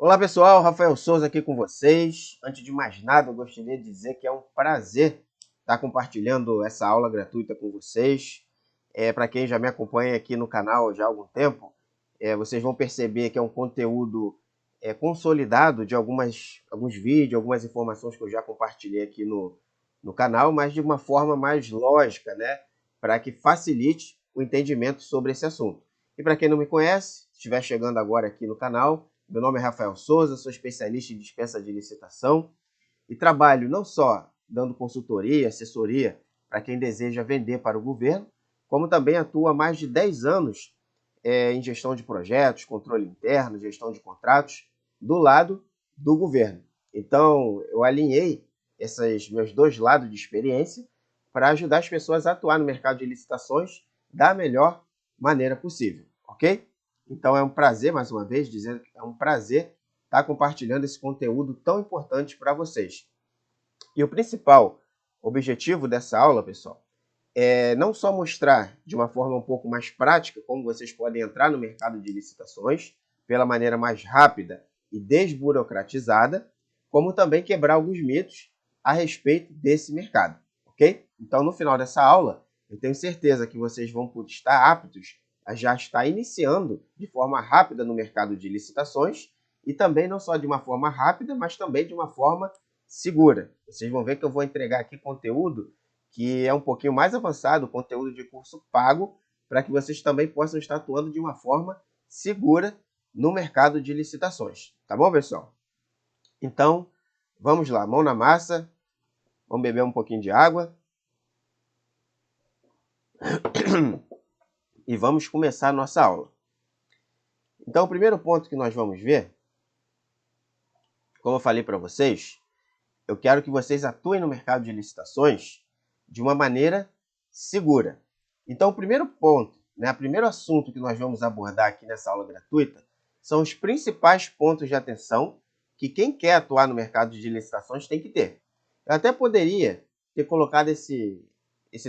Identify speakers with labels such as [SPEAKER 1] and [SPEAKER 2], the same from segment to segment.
[SPEAKER 1] Olá pessoal, Rafael Souza aqui com vocês. Antes de mais nada, eu gostaria de dizer que é um prazer estar compartilhando essa aula gratuita com vocês. Para quem já me acompanha aqui no canal já há algum tempo, vocês vão perceber que é um conteúdo consolidado de alguns vídeos, algumas informações que eu já compartilhei aqui no canal, mas de uma forma mais lógica, né? Para que facilite o entendimento sobre esse assunto. E para quem não me conhece, se estiver chegando agora aqui no canal, meu nome é Rafael Souza, sou especialista em dispensa de licitação e trabalho não só dando consultoria, assessoria para quem deseja vender para o governo, como também atuo há mais de 10 anos em gestão de projetos, controle interno, gestão de contratos, do lado do governo. Então, eu alinhei esses meus dois lados de experiência para ajudar as pessoas a atuar no mercado de licitações da melhor maneira possível, ok? Então é um prazer, mais uma vez, dizer que é um prazer estar compartilhando esse conteúdo tão importante para vocês. E o principal objetivo dessa aula, pessoal, é não só mostrar de uma forma um pouco mais prática como vocês podem entrar no mercado de licitações pela maneira mais rápida e desburocratizada, como também quebrar alguns mitos a respeito desse mercado, ok? Então, no final dessa aula, eu tenho certeza que vocês vão estar aptos a já estar iniciando de forma rápida no mercado de licitações e também não só de uma forma rápida, mas também de uma forma segura. Vocês vão ver que eu vou entregar aqui conteúdo que é um pouquinho mais avançado, conteúdo de curso pago, para que vocês também possam estar atuando de uma forma segura no mercado de licitações. Tá bom, pessoal? Então, vamos lá, mão na massa, vamos beber um pouquinho de água e vamos começar a nossa aula. Então, o primeiro ponto que nós vamos ver, como eu falei para vocês, eu quero que vocês atuem no mercado de licitações de uma maneira segura. Então, o primeiro ponto, o primeiro assunto que nós vamos abordar aqui nessa aula gratuita são os principais pontos de atenção que quem quer atuar no mercado de licitações tem que ter. Eu até poderia ter colocado esse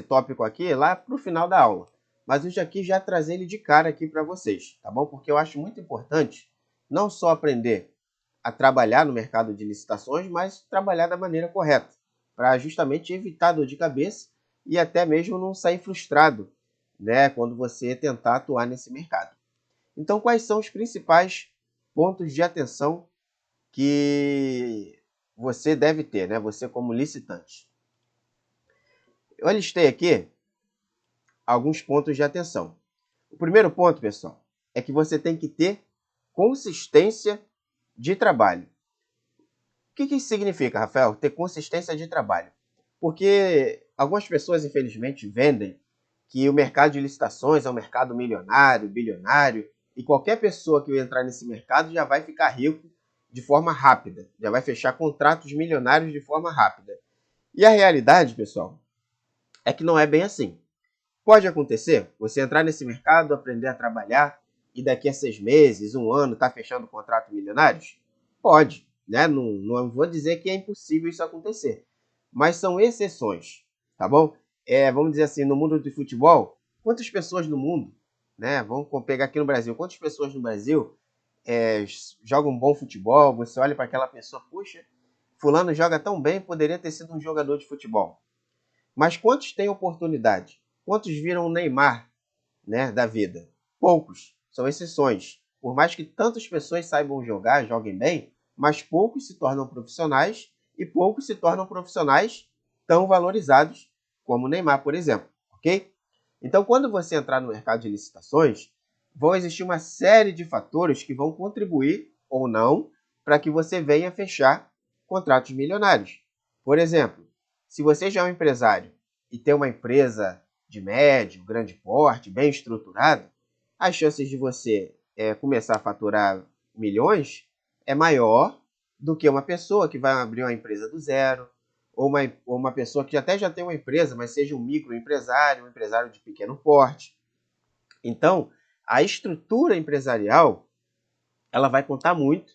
[SPEAKER 1] tópico aqui lá para o final da aula, mas eu já trazer ele de cara aqui para vocês, tá bom? Porque eu acho muito importante não só aprender a trabalhar no mercado de licitações, mas trabalhar da maneira correta, para justamente evitar dor de cabeça e até mesmo não sair frustrado, né, quando você tentar atuar nesse mercado. Então, quais são os principais pontos de atenção que você deve ter, né, você como licitante? Eu listei aqui alguns pontos de atenção. O primeiro ponto, pessoal, é que você tem que ter consistência de trabalho. O que isso significa, Rafael? Ter consistência de trabalho. Porque algumas pessoas, infelizmente, vendem que o mercado de licitações é um mercado milionário, bilionário, e qualquer pessoa que entrar nesse mercado já vai ficar rico de forma rápida, já vai fechar contratos milionários de forma rápida. E a realidade, pessoal, é que não é bem assim. Pode acontecer você entrar nesse mercado, aprender a trabalhar e daqui a 6 meses, um ano, estar fechando contratos milionários? Pode, né? Não vou dizer que é impossível isso acontecer, mas são exceções, tá bom? Vamos dizer assim, no mundo do futebol, quantas pessoas no mundo, né? Vamos pegar aqui no Brasil, quantas pessoas no Brasil jogam um bom futebol? Você olha para aquela pessoa, puxa, fulano joga tão bem, poderia ter sido um jogador de futebol. Mas quantos têm oportunidade? Quantos viram o Neymar, né, da vida? Poucos, são exceções. Por mais que tantas pessoas saibam jogar, joguem bem, mas poucos se tornam profissionais e poucos se tornam profissionais tão valorizados como o Neymar, por exemplo, ok? Então, quando você entrar no mercado de licitações, vão existir uma série de fatores que vão contribuir ou não para que você venha fechar contratos milionários. Por exemplo, se você já é um empresário e tem uma empresa de médio, grande porte, bem estruturado, as chances de você começar a faturar milhões é maior do que uma pessoa que vai abrir uma empresa do zero, ou uma pessoa que até já tem uma empresa, mas seja um microempresário, um empresário de pequeno porte. Então, a estrutura empresarial ela vai contar muito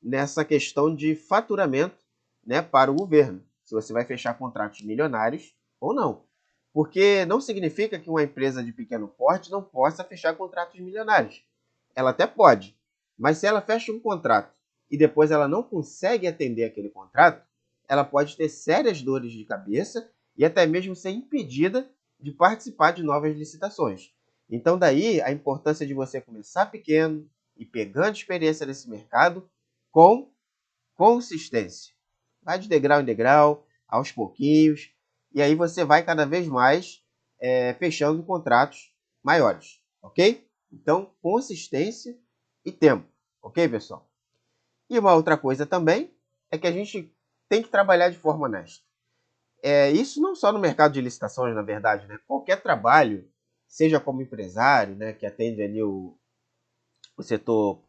[SPEAKER 1] nessa questão de faturamento, né, para o governo. Se você vai fechar contratos milionários ou não. Porque não significa que uma empresa de pequeno porte não possa fechar contratos milionários. Ela até pode, mas se ela fecha um contrato e depois ela não consegue atender aquele contrato, ela pode ter sérias dores de cabeça e até mesmo ser impedida de participar de novas licitações. Então daí a importância de você começar pequeno e pegando experiência nesse mercado com consistência. Vai de degrau em degrau, aos pouquinhos, e aí você vai cada vez mais fechando contratos maiores, ok? Então, consistência e tempo, ok, pessoal? E uma outra coisa também é que a gente tem que trabalhar de forma honesta. Isso não só no mercado de licitações, na verdade, né? Qualquer trabalho, seja como empresário, né, que atende ali o setor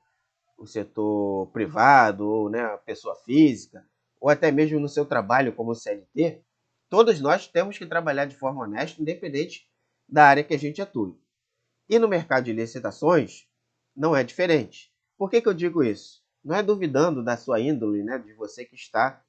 [SPEAKER 1] privado, ou né, a pessoa física, ou até mesmo no seu trabalho como CLT, todos nós temos que trabalhar de forma honesta, independente da área que a gente atue. E no mercado de licitações, não é diferente. Por que eu digo isso? Não é duvidando da sua índole, né, de você que está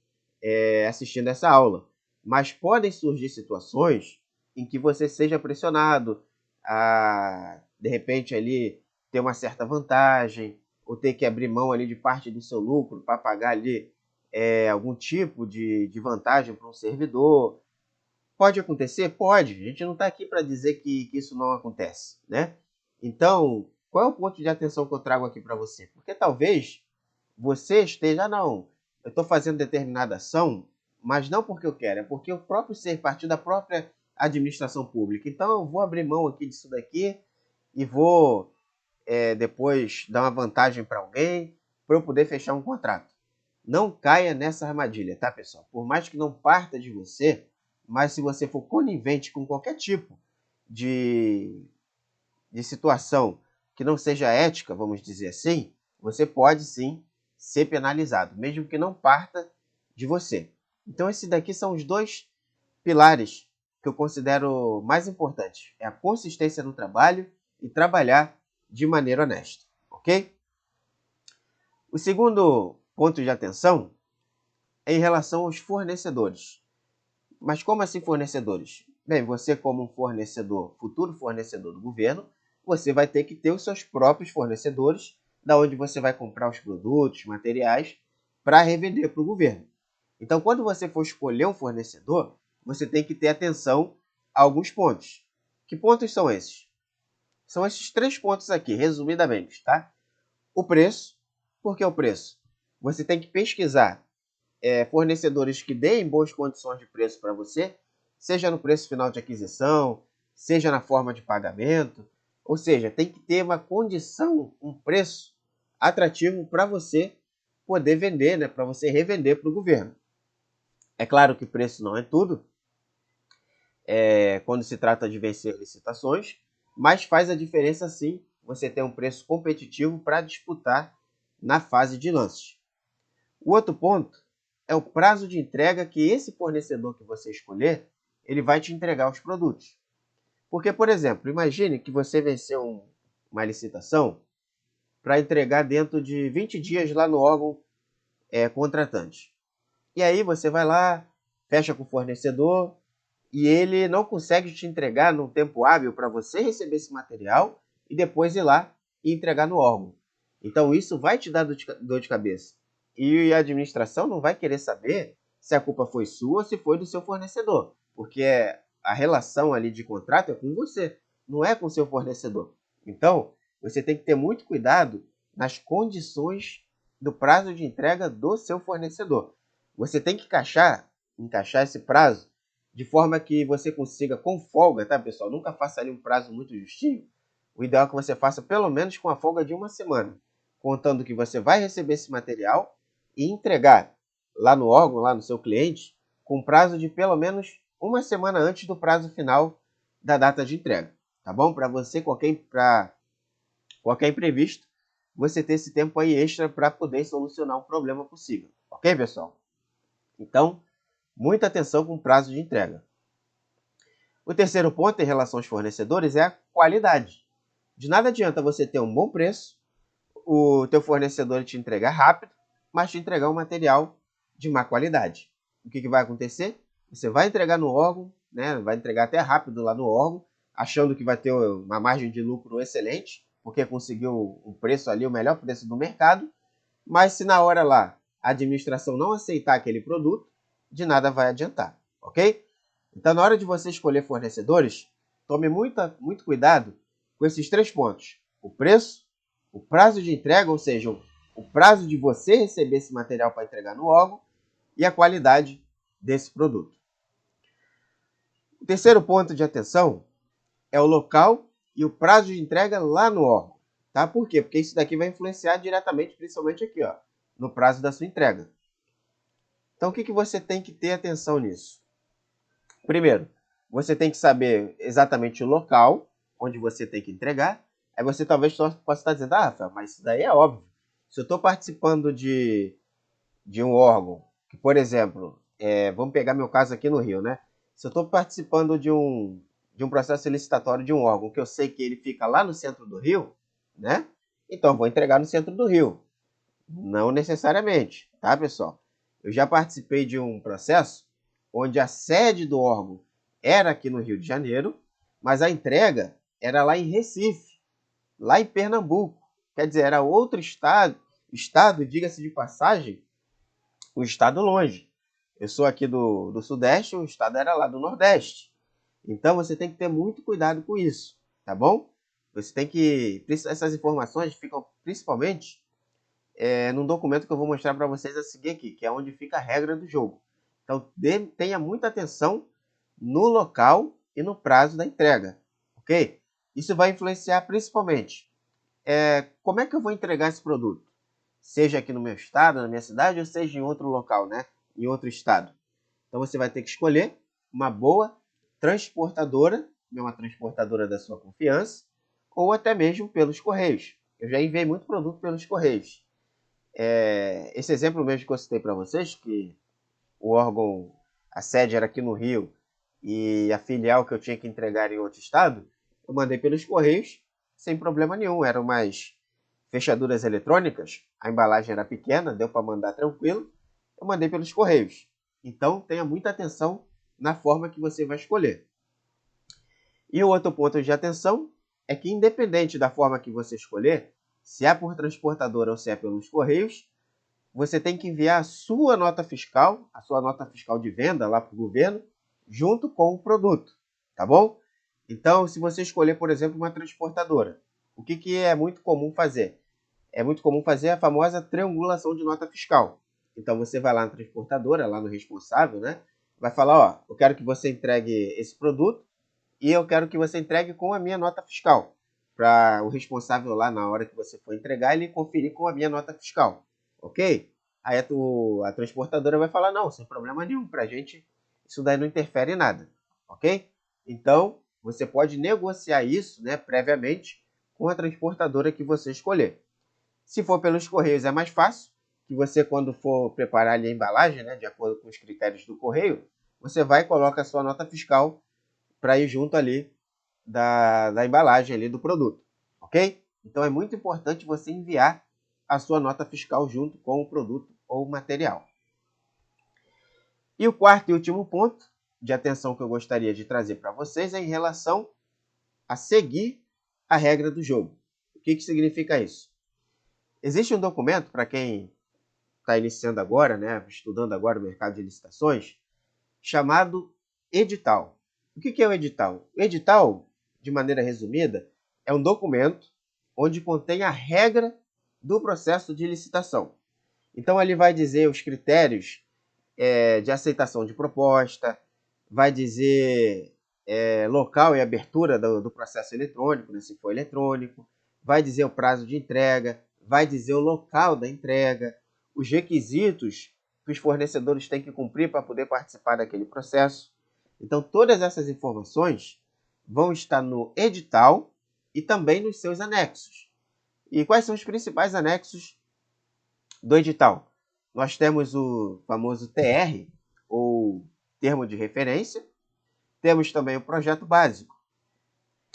[SPEAKER 1] assistindo essa aula, mas podem surgir situações em que você seja pressionado a, de repente, ali ter uma certa vantagem, ou ter que abrir mão ali de parte do seu lucro para pagar ali algum tipo de vantagem para um servidor. Pode acontecer? Pode. A gente não está aqui para dizer que isso não acontece, né? Então, qual é o ponto de atenção que eu trago aqui para você? Porque talvez você esteja, não, eu estou fazendo determinada ação, mas não porque eu quero, é porque o próprio ser partiu da própria administração pública. Então, eu vou abrir mão aqui disso daqui e vou depois dar uma vantagem para alguém para eu poder fechar um contrato. Não caia nessa armadilha, tá, pessoal? Por mais que não parta de você, mas se você for conivente com qualquer tipo de situação que não seja ética, vamos dizer assim, você pode sim ser penalizado, mesmo que não parta de você. Então, esses daqui são os dois pilares que eu considero mais importantes. É a consistência no trabalho e trabalhar de maneira honesta, ok? O segundo ponto de atenção é em relação aos fornecedores. Mas como assim fornecedores? Bem, você como um fornecedor, futuro fornecedor do governo, você vai ter que ter os seus próprios fornecedores, da onde você vai comprar os produtos, materiais, para revender para o governo. Então, quando você for escolher um fornecedor, você tem que ter atenção a alguns pontos. Que pontos são esses? São esses 3 pontos aqui, resumidamente, tá? O preço. Por que o preço? Você tem que pesquisar fornecedores que deem boas condições de preço para você, seja no preço final de aquisição, seja na forma de pagamento, ou seja, tem que ter uma condição, um preço atrativo para você poder vender, né, para você revender para o governo. É claro que preço não é tudo, quando se trata de vencer licitações, mas faz a diferença sim você ter um preço competitivo para disputar na fase de lances. O outro ponto é o prazo de entrega que esse fornecedor que você escolher, ele vai te entregar os produtos. Porque, por exemplo, imagine que você venceu uma licitação para entregar dentro de 20 dias lá no órgão contratante. E aí você vai lá, fecha com o fornecedor e ele não consegue te entregar num tempo hábil para você receber esse material e depois ir lá e entregar no órgão. Então isso vai te dar dor de cabeça. E a administração não vai querer saber se a culpa foi sua ou se foi do seu fornecedor, porque a relação ali de contrato é com você, não é com o seu fornecedor. Então, você tem que ter muito cuidado nas condições do prazo de entrega do seu fornecedor. Você tem que encaixar esse prazo de forma que você consiga com folga, tá, pessoal? Nunca faça ali um prazo muito justinho. O ideal é que você faça pelo menos com a folga de uma semana, contando que você vai receber esse material e entregar lá no órgão, lá no seu cliente, com prazo de pelo menos uma semana antes do prazo final da data de entrega, tá bom? Para você, para qualquer imprevisto, você ter esse tempo aí extra para poder solucionar um problema possível, ok, pessoal? Então, muita atenção com o prazo de entrega. O terceiro ponto em relação aos fornecedores é a qualidade. De nada adianta você ter um bom preço, o teu fornecedor te entregar rápido, mas te entregar um material de má qualidade. O que vai acontecer? Você vai entregar no órgão, né? Vai entregar até rápido lá no órgão, achando que vai ter uma margem de lucro excelente, porque conseguiu um preço ali, o melhor preço do mercado, Mas se na hora lá a administração não aceitar aquele produto, de nada vai adiantar, ok? Então, na hora de você escolher fornecedores, tome muito cuidado com esses 3 pontos. O preço, o prazo de entrega, ou seja, o prazo de você receber esse material para entregar no órgão, e a qualidade desse produto. O terceiro ponto de atenção é o local e o prazo de entrega lá no órgão. Tá? Por quê? Porque isso daqui vai influenciar diretamente, principalmente aqui, ó, no prazo da sua entrega. Então, o que você tem que ter atenção nisso? Primeiro, você tem que saber exatamente o local onde você tem que entregar. Aí você talvez possa estar dizendo, Rafael, mas isso daí é óbvio. Se eu estou participando de um órgão, que, por exemplo, vamos pegar meu caso aqui no Rio, né? Se eu estou participando de um processo licitatório de um órgão que eu sei que ele fica lá no centro do Rio, né? Então, eu vou entregar no centro do Rio. Não necessariamente, tá, pessoal? Eu já participei de um processo onde a sede do órgão era aqui no Rio de Janeiro, mas a entrega era lá em Recife, lá em Pernambuco. Quer dizer, era outro estado, diga-se de passagem, um estado longe. Eu sou aqui do Sudeste, o estado era lá do Nordeste. Então, você tem que ter muito cuidado com isso, tá bom? Você tem que... Essas informações ficam principalmente num documento que eu vou mostrar para vocês a seguir aqui, que é onde fica a regra do jogo. Então, tenha muita atenção no local e no prazo da entrega, ok? Isso vai influenciar principalmente como é que eu vou entregar esse produto? Seja aqui no meu estado, na minha cidade, ou seja em outro local, né? Em outro estado. Então, você vai ter que escolher uma boa transportadora, uma transportadora da sua confiança, ou até mesmo pelos correios. Eu já enviei muito produto pelos correios. Esse exemplo mesmo que eu citei para vocês, que o órgão, a sede era aqui no Rio e a filial que eu tinha que entregar em outro estado, eu mandei pelos correios sem problema nenhum. Eram umas fechaduras eletrônicas, a embalagem era pequena, deu para mandar tranquilo. Eu mandei pelos correios. Então, tenha muita atenção na forma que você vai escolher. E o outro ponto de atenção é que, independente da forma que você escolher, se é por transportadora ou se é pelos correios, você tem que enviar a sua nota fiscal de venda lá para o governo, junto com o produto, tá bom? Então, se você escolher, por exemplo, uma transportadora, o que é muito comum fazer? É muito comum fazer a famosa triangulação de nota fiscal. Então, você vai lá na transportadora, lá no responsável, né? Vai falar, ó, eu quero que você entregue esse produto e eu quero que você entregue com a minha nota fiscal. Para o responsável lá, na hora que você for entregar, ele conferir com a minha nota fiscal. Ok? Aí a transportadora vai falar, não, sem problema nenhum, para a gente isso daí não interfere em nada. Ok? Então, você pode negociar isso, né, previamente com a transportadora que você escolher. Se for pelos correios é mais fácil, que você quando for preparar ali a embalagem, né, de acordo com os critérios do correio, você vai e coloca a sua nota fiscal para ir junto ali da embalagem ali do produto, ok? Então é muito importante você enviar a sua nota fiscal junto com o produto ou material. E o quarto e último ponto de atenção que eu gostaria de trazer para vocês é em relação a seguir a regra do jogo. O que significa isso? Existe um documento, para quem está iniciando agora, né, estudando agora o mercado de licitações, chamado edital. O que é o edital? O edital, de maneira resumida, é um documento onde contém a regra do processo de licitação. Então, ele vai dizer os critérios de aceitação de proposta, vai dizer local e abertura do processo eletrônico, né, se for eletrônico, vai dizer o prazo de entrega, vai dizer o local da entrega, os requisitos que os fornecedores têm que cumprir para poder participar daquele processo. Então, todas essas informações vão estar no edital e também nos seus anexos. E quais são os principais anexos do edital? Nós temos o famoso TR, ou termo de referência. Temos também o projeto básico.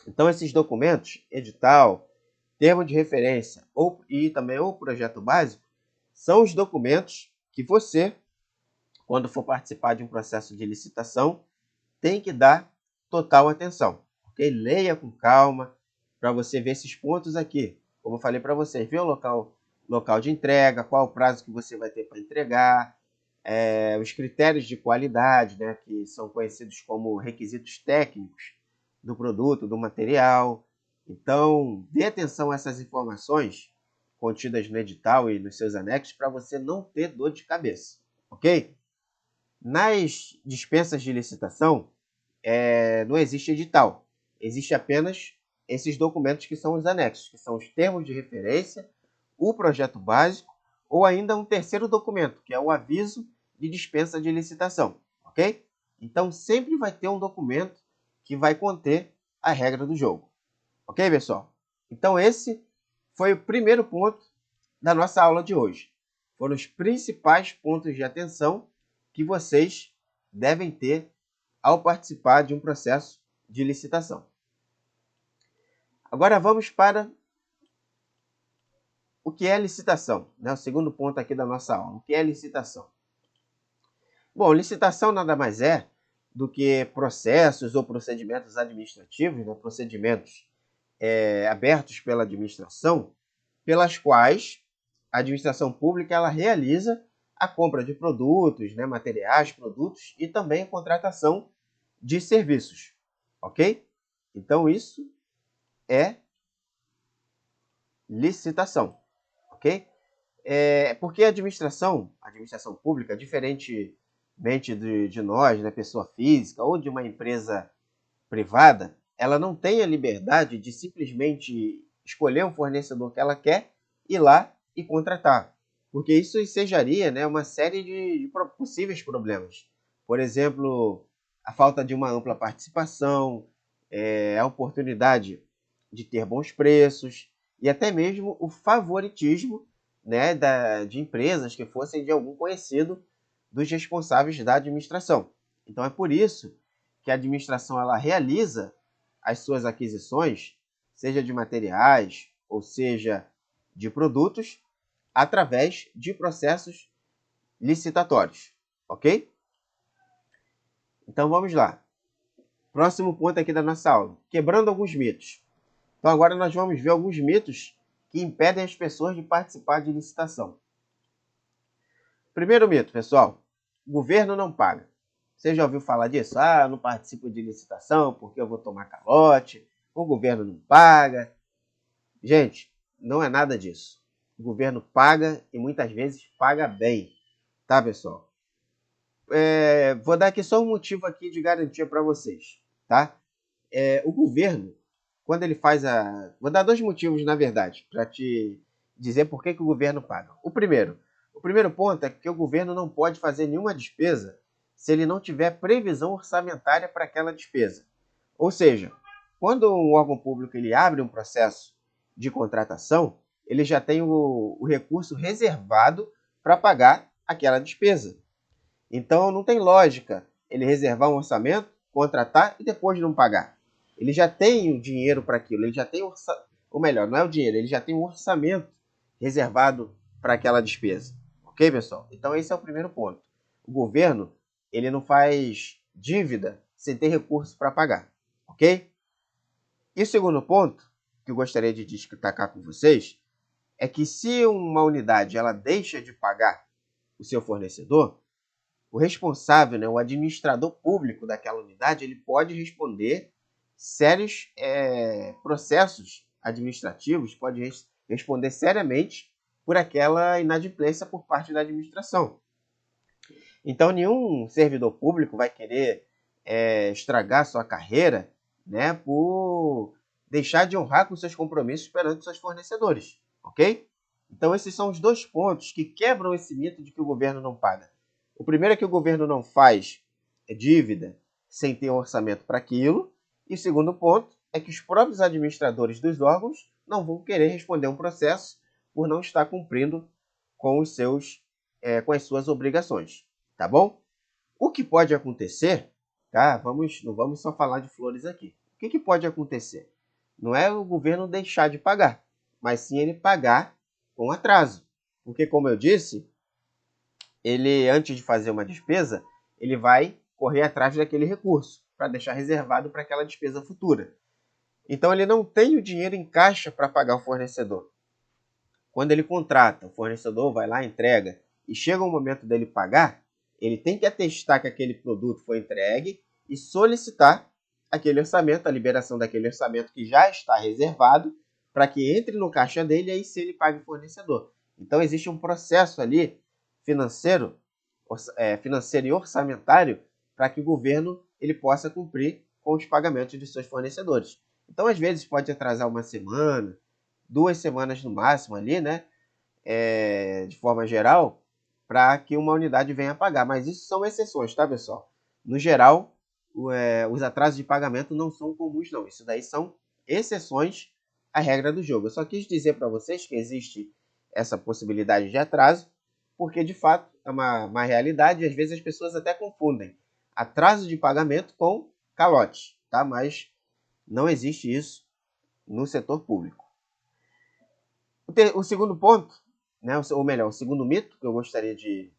[SPEAKER 1] Então, esses documentos, edital, termo de referência e também o projeto básico, são os documentos que você, quando for participar de um processo de licitação, tem que dar total atenção. Okay? Leia com calma para você ver esses pontos aqui. Como eu falei para vocês, vê o local local de entrega, qual o prazo que você vai ter para entregar, os critérios de qualidade, né, que são conhecidos como requisitos técnicos do produto, do material. Então, dê atenção a essas informações contidas no edital e nos seus anexos para você não ter dor de cabeça, ok? Nas dispensas de licitação, não existe edital, existe apenas esses documentos que são os anexos, que são os termos de referência, o projeto básico ou ainda um terceiro documento, que é o aviso de dispensa de licitação, ok? Então, sempre vai ter um documento que vai conter a regra do jogo, ok, pessoal? Então, esse foi o primeiro ponto da nossa aula de hoje. Foram os principais pontos de atenção que vocês devem ter ao participar de um processo de licitação. Agora vamos para o que é licitação, né? O segundo ponto aqui da nossa aula. O que é licitação? Bom, licitação nada mais é do que processos ou procedimentos administrativos, né? Procedimentos abertos pela administração, pelas quais a administração pública ela realiza a compra de produtos, né? Materiais, produtos e também a contratação de serviços, ok? Então isso é licitação, ok? Porque a administração pública, diferentemente de nós, né, pessoa física ou de uma empresa privada, ela não tem a liberdade de simplesmente escolher um fornecedor que ela quer, ir lá e contratar. Porque isso ensejaria, né, uma série de possíveis problemas. Por exemplo, a falta de uma ampla participação, a oportunidade de ter bons preços e até mesmo o favoritismo, né, de empresas que fossem de algum conhecido dos responsáveis da administração. Então é por isso que a administração ela realiza as suas aquisições, seja de materiais ou seja de produtos, através de processos licitatórios, ok? Então vamos lá. Próximo ponto aqui da nossa aula, quebrando alguns mitos. Então agora nós vamos ver alguns mitos que impedem as pessoas de participar de licitação. Primeiro mito, pessoal, o governo não paga. Você já ouviu falar disso? Ah, eu não participo de licitação porque eu vou tomar calote, o governo não paga. Gente, não é nada disso. O governo paga e muitas vezes paga bem, tá, pessoal? Vou dar aqui só um motivo aqui de garantia para vocês, tá? O governo, quando ele faz a... Vou dar dois motivos, na verdade, para te dizer por que o governo paga. O primeiro ponto é que o governo não pode fazer nenhuma despesa se ele não tiver previsão orçamentária para aquela despesa. Ou seja, quando um órgão público ele abre um processo de contratação, ele já tem o recurso reservado para pagar aquela despesa. Então não tem lógica ele reservar um orçamento, contratar e depois não pagar. Ele já tem o dinheiro para aquilo, ele já tem ou melhor, não é o dinheiro, ele já tem um orçamento reservado para aquela despesa. Ok, pessoal? Então esse é o primeiro ponto. O governo ele não faz dívida sem ter recurso para pagar, ok? E o segundo ponto que eu gostaria de destacar com vocês é que se uma unidade ela deixa de pagar o seu fornecedor, o responsável, né, o administrador público daquela unidade, ele pode responder sérios processos administrativos, pode responder seriamente por aquela inadimplência por parte da administração. Então, nenhum servidor público vai querer estragar sua carreira, né, por deixar de honrar com seus compromissos perante seus fornecedores, ok? Então, esses são os dois pontos que quebram esse mito de que o governo não paga. O primeiro é que o governo não faz dívida sem ter um orçamento para aquilo. E o segundo ponto é que os próprios administradores dos órgãos não vão querer responder um processo por não estar cumprindo com com as suas obrigações, tá bom? O que pode acontecer, tá? Não vamos só falar de flores aqui. O que pode acontecer? Não é o governo deixar de pagar, mas sim ele pagar com atraso. Porque, como eu disse, ele, antes de fazer uma despesa, ele vai correr atrás daquele recurso para deixar reservado para aquela despesa futura. Então, ele não tem o dinheiro em caixa para pagar o fornecedor. quando ele contrata, o fornecedor vai lá, entrega, e chega o momento dele pagar, ele tem que atestar que aquele produto foi entregue e solicitar aquele orçamento, a liberação daquele orçamento que já está reservado, para que entre no caixa dele e aí sim ele pague o fornecedor. Então existe um processo ali financeiro, financeiro e orçamentário para que o governo ele possa cumprir com os pagamentos de seus fornecedores. Então às vezes pode atrasar uma semana, 2 semanas no máximo ali, né? De forma geral, para que uma unidade venha pagar. Mas isso são exceções, tá, pessoal? No geral, os atrasos de pagamento não são comuns, não. Isso daí são exceções à regra do jogo. Eu só quis dizer para vocês que existe essa possibilidade de atraso, porque de fato é uma realidade e às vezes as pessoas até confundem atraso de pagamento com calote, tá? Mas não existe isso no setor público. O segundo ponto, né, ou melhor, o segundo mito que eu gostaria de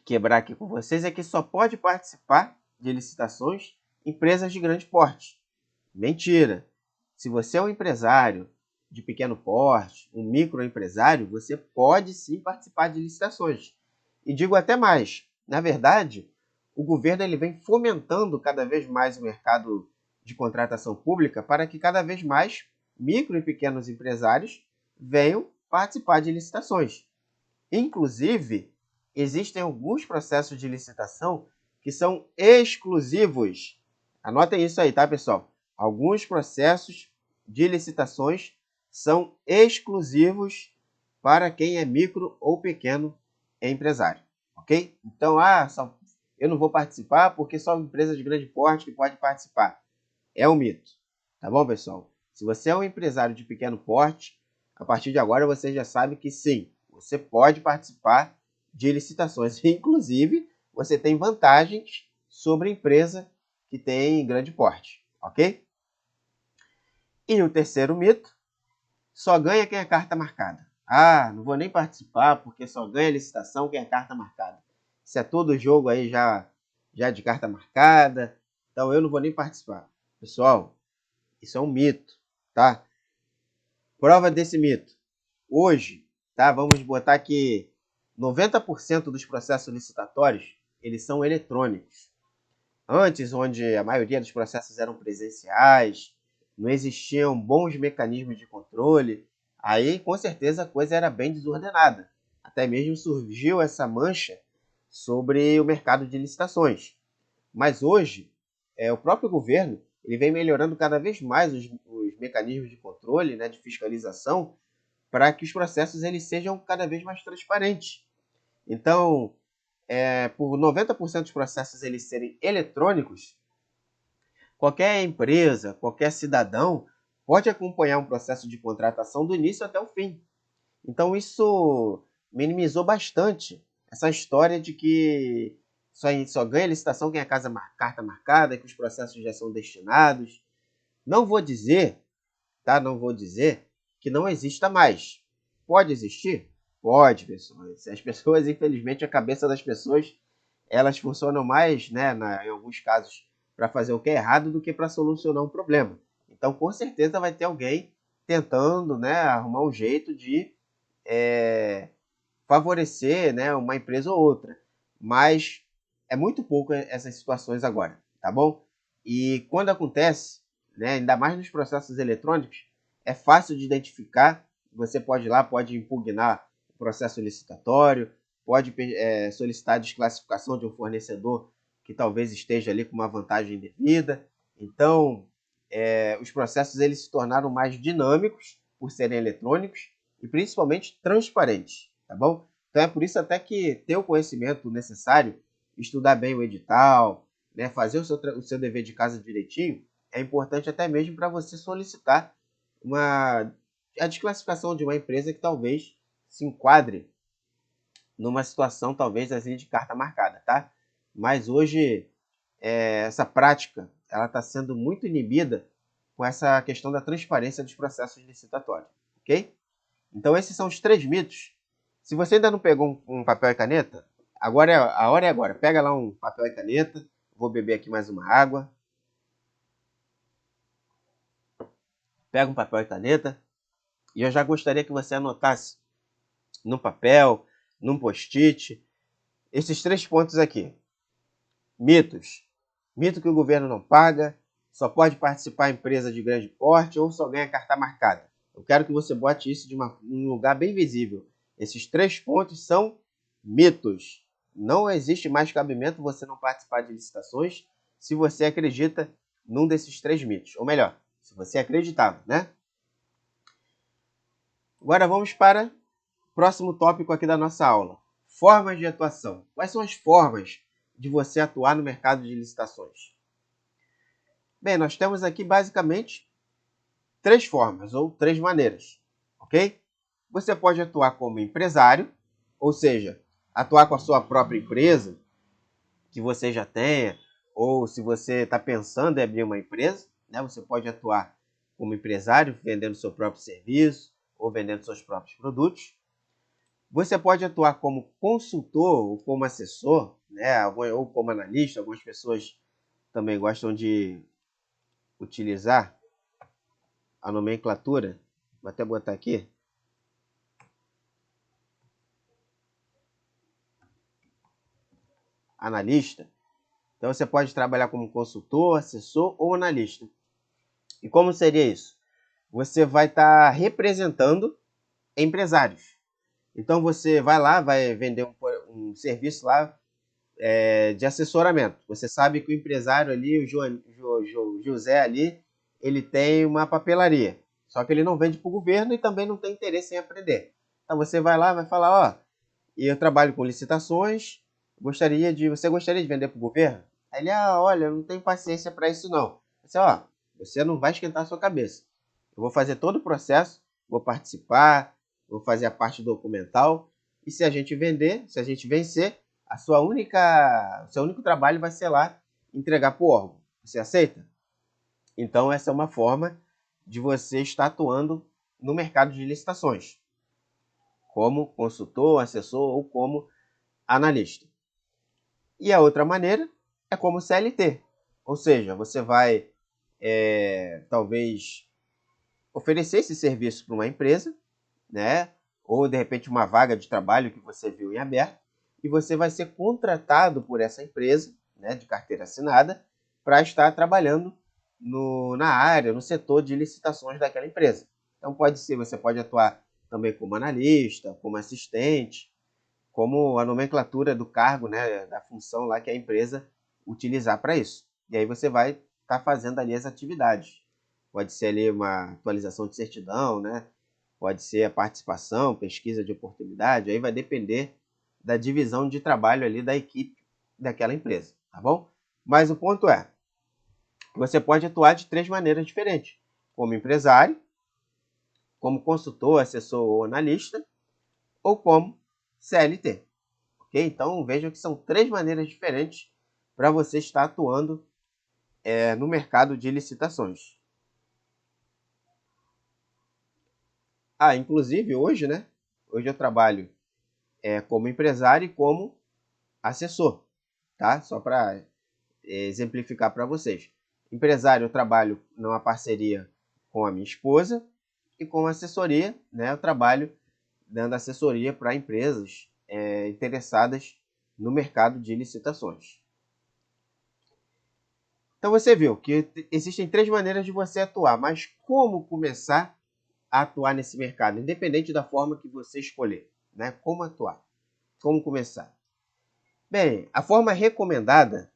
[SPEAKER 1] quebrar aqui com vocês é que só pode participar de licitações empresas de grande porte. Mentira! Se você é um empresário de pequeno porte, um microempresário, você pode sim participar de licitações. E digo até mais, na verdade, o governo ele vem fomentando cada vez mais o mercado de contratação pública para que cada vez mais micro e pequenos empresários venham participar de licitações. Inclusive, existem alguns processos de licitação que são exclusivos. Anotem isso aí, tá, pessoal? Alguns processos de licitações são exclusivos para quem é micro ou pequeno empresário, ok? Então, eu não vou participar porque só empresa de grande porte que pode participar. É um mito, tá bom, pessoal? Se você é um empresário de pequeno porte, a partir de agora você já sabe que sim, você pode participar de licitações. Inclusive, você tem vantagens sobre a empresa que tem grande porte, ok? E o terceiro mito, só ganha quem é carta marcada. Ah, não vou nem participar porque só ganha licitação quem é carta marcada. Isso é todo jogo aí já de carta marcada, então eu não vou nem participar. Pessoal, isso é um mito, tá? Prova desse mito. Hoje, tá? Vamos botar que 90% dos processos licitatórios, eles são eletrônicos. Antes, onde a maioria dos processos eram presenciais, não existiam bons mecanismos de controle, aí com certeza a coisa era bem desordenada. Até mesmo surgiu essa mancha sobre o mercado de licitações. Mas hoje, o próprio governo ele vem melhorando cada vez mais os mecanismos de controle, né, de fiscalização, para que os processos eles sejam cada vez mais transparentes. Então, por 90% dos processos eles serem eletrônicos, qualquer empresa, qualquer cidadão pode acompanhar um processo de contratação do início até o fim. Então, isso minimizou bastante essa história de que só ganha licitação quem é carta marcada, que os processos já são destinados. Não vou dizer, tá? Não vou dizer que não exista mais. Pode existir? Pode, pessoal. As pessoas, infelizmente, a cabeça das pessoas, elas funcionam mais, né, em alguns casos, para fazer o que é errado do que para solucionar um problema. Então, com certeza, vai ter alguém tentando, né, arrumar um jeito de favorecer, né, uma empresa ou outra. Mas é muito pouco essas situações agora, tá bom? E quando acontece, né, ainda mais nos processos eletrônicos, é fácil de identificar. Você pode ir lá, pode impugnar o processo licitatório, pode solicitar a desclassificação de um fornecedor que talvez esteja ali com uma vantagem indevida. Então, os processos eles se tornaram mais dinâmicos por serem eletrônicos e principalmente transparentes, tá bom? Então é por isso até que ter o conhecimento necessário, estudar bem o edital, né, fazer o seu dever de casa direitinho, é importante até mesmo para você solicitar a desclassificação de uma empresa que talvez se enquadre numa situação talvez assim de carta marcada, tá? Mas hoje essa prática ela está sendo muito inibida com essa questão da transparência dos processos licitatórios, ok? Então esses são os 3 mitos. Se você ainda não pegou um papel e caneta, a hora é agora. Pega lá um papel e caneta. Vou beber aqui mais uma água. Pega um papel e caneta E eu já gostaria que você anotasse no papel, num post-it, esses 3 pontos aqui. Mitos. Mito que o governo não paga, só pode participar a empresa de grande porte ou só ganha carta marcada. Eu quero que você bote isso em um lugar bem visível. Esses 3 pontos são mitos. Não existe mais cabimento você não participar de licitações se você acredita num desses 3 mitos. Ou melhor, se você acreditava, né? Agora vamos para o próximo tópico aqui da nossa aula. Formas de atuação. Quais são as formas de você atuar no mercado de licitações? Bem, nós temos aqui basicamente 3 formas ou 3 maneiras, ok? Você pode atuar como empresário, ou seja, atuar com a sua própria empresa, que você já tenha, ou se você está pensando em abrir uma empresa, né, você pode atuar como empresário, vendendo seu próprio serviço ou vendendo seus próprios produtos. Você pode atuar como consultor ou como assessor, né, ou como analista. Algumas pessoas também gostam de utilizar a nomenclatura. Vou até botar aqui. Analista. Então você pode trabalhar como consultor, assessor ou analista. E como seria isso? Você vai estar representando empresários. Então você vai lá, vai vender um serviço lá de assessoramento. Você sabe que o empresário ali, o José ali, ele tem uma papelaria. Só que ele não vende para o governo e também não tem interesse em aprender. Então você vai lá, vai falar, ó, eu trabalho com licitações, você gostaria de vender para o governo? Aí ele, olha, eu não tenho paciência para isso não. Você, você não vai esquentar a sua cabeça. Eu vou fazer todo o processo, vou participar, vou fazer a parte documental, e se a gente vender, se a gente vencer, o seu único trabalho vai ser lá entregar para o órgão. Você aceita? Então essa é uma forma de você estar atuando no mercado de licitações, como consultor, assessor ou como analista. E a outra maneira é como CLT, ou seja, você vai talvez oferecer esse serviço para uma empresa, né? Ou de repente uma vaga de trabalho que você viu em aberto, e você vai ser contratado por essa empresa, né, de carteira assinada, para estar trabalhando na área, no setor de licitações daquela empresa. Então você pode atuar também como analista, como assistente, como a nomenclatura do cargo, né, da função lá que a empresa utilizar para isso. E aí você vai estar fazendo ali as atividades. Pode ser ali uma atualização de certidão, né? Pode ser a participação, pesquisa de oportunidade, aí vai depender da divisão de trabalho ali da equipe daquela empresa, tá bom? Mas o ponto é que você pode atuar de 3 maneiras diferentes: como empresário, como consultor, assessor ou analista, ou como CLT. Ok? Então vejam que são 3 maneiras diferentes para você estar atuando no mercado de licitações. Inclusive hoje, né? Hoje eu trabalho como empresário e como assessor, tá? Só para exemplificar para vocês. Empresário, eu trabalho numa parceria com a minha esposa, e com assessoria, né? Eu trabalho dando assessoria para empresas interessadas no mercado de licitações. Então você viu que existem 3 maneiras de você atuar, mas como começar a atuar nesse mercado, independente da forma que você escolher, né? Como atuar? Como começar? Bem, a forma recomendada,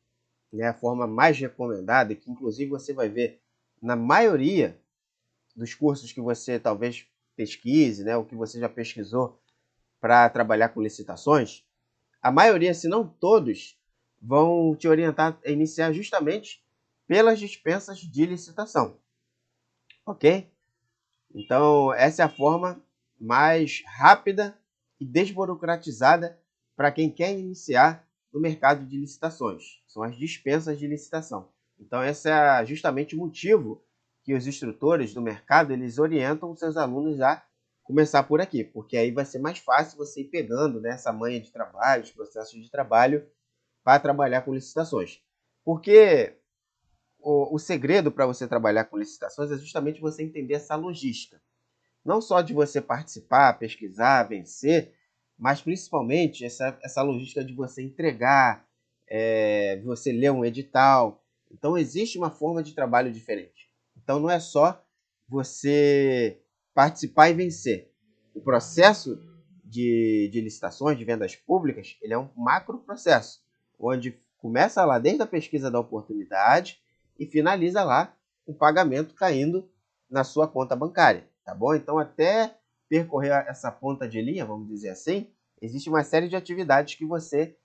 [SPEAKER 1] né, a forma mais recomendada, que inclusive você vai ver na maioria dos cursos que você talvez pesquise, né, ou que você já pesquisou para trabalhar com licitações, a maioria, se não todos, vão te orientar a iniciar justamente pelas dispensas de licitação, ok? Então, essa é a forma mais rápida e desburocratizada para quem quer iniciar no mercado de licitações. São as dispensas de licitação. Então, esse é justamente o motivo que os instrutores do mercado eles orientam os seus alunos a começar por aqui, porque aí vai ser mais fácil você ir pegando, né, essa manha de trabalho, os processos de trabalho para trabalhar com licitações. Porque o segredo para você trabalhar com licitações é justamente você entender essa logística. Não só de você participar, pesquisar, vencer, mas principalmente essa logística de você entregar, você ler um edital. Então, existe uma forma de trabalho diferente. Então, não é só você participar e vencer. O processo de licitações, de vendas públicas, ele é um macro processo, onde começa lá desde a pesquisa da oportunidade e finaliza lá o pagamento caindo na sua conta bancária, tá bom? Então, até percorrer essa ponta de linha, vamos dizer assim, existe uma série de atividades que você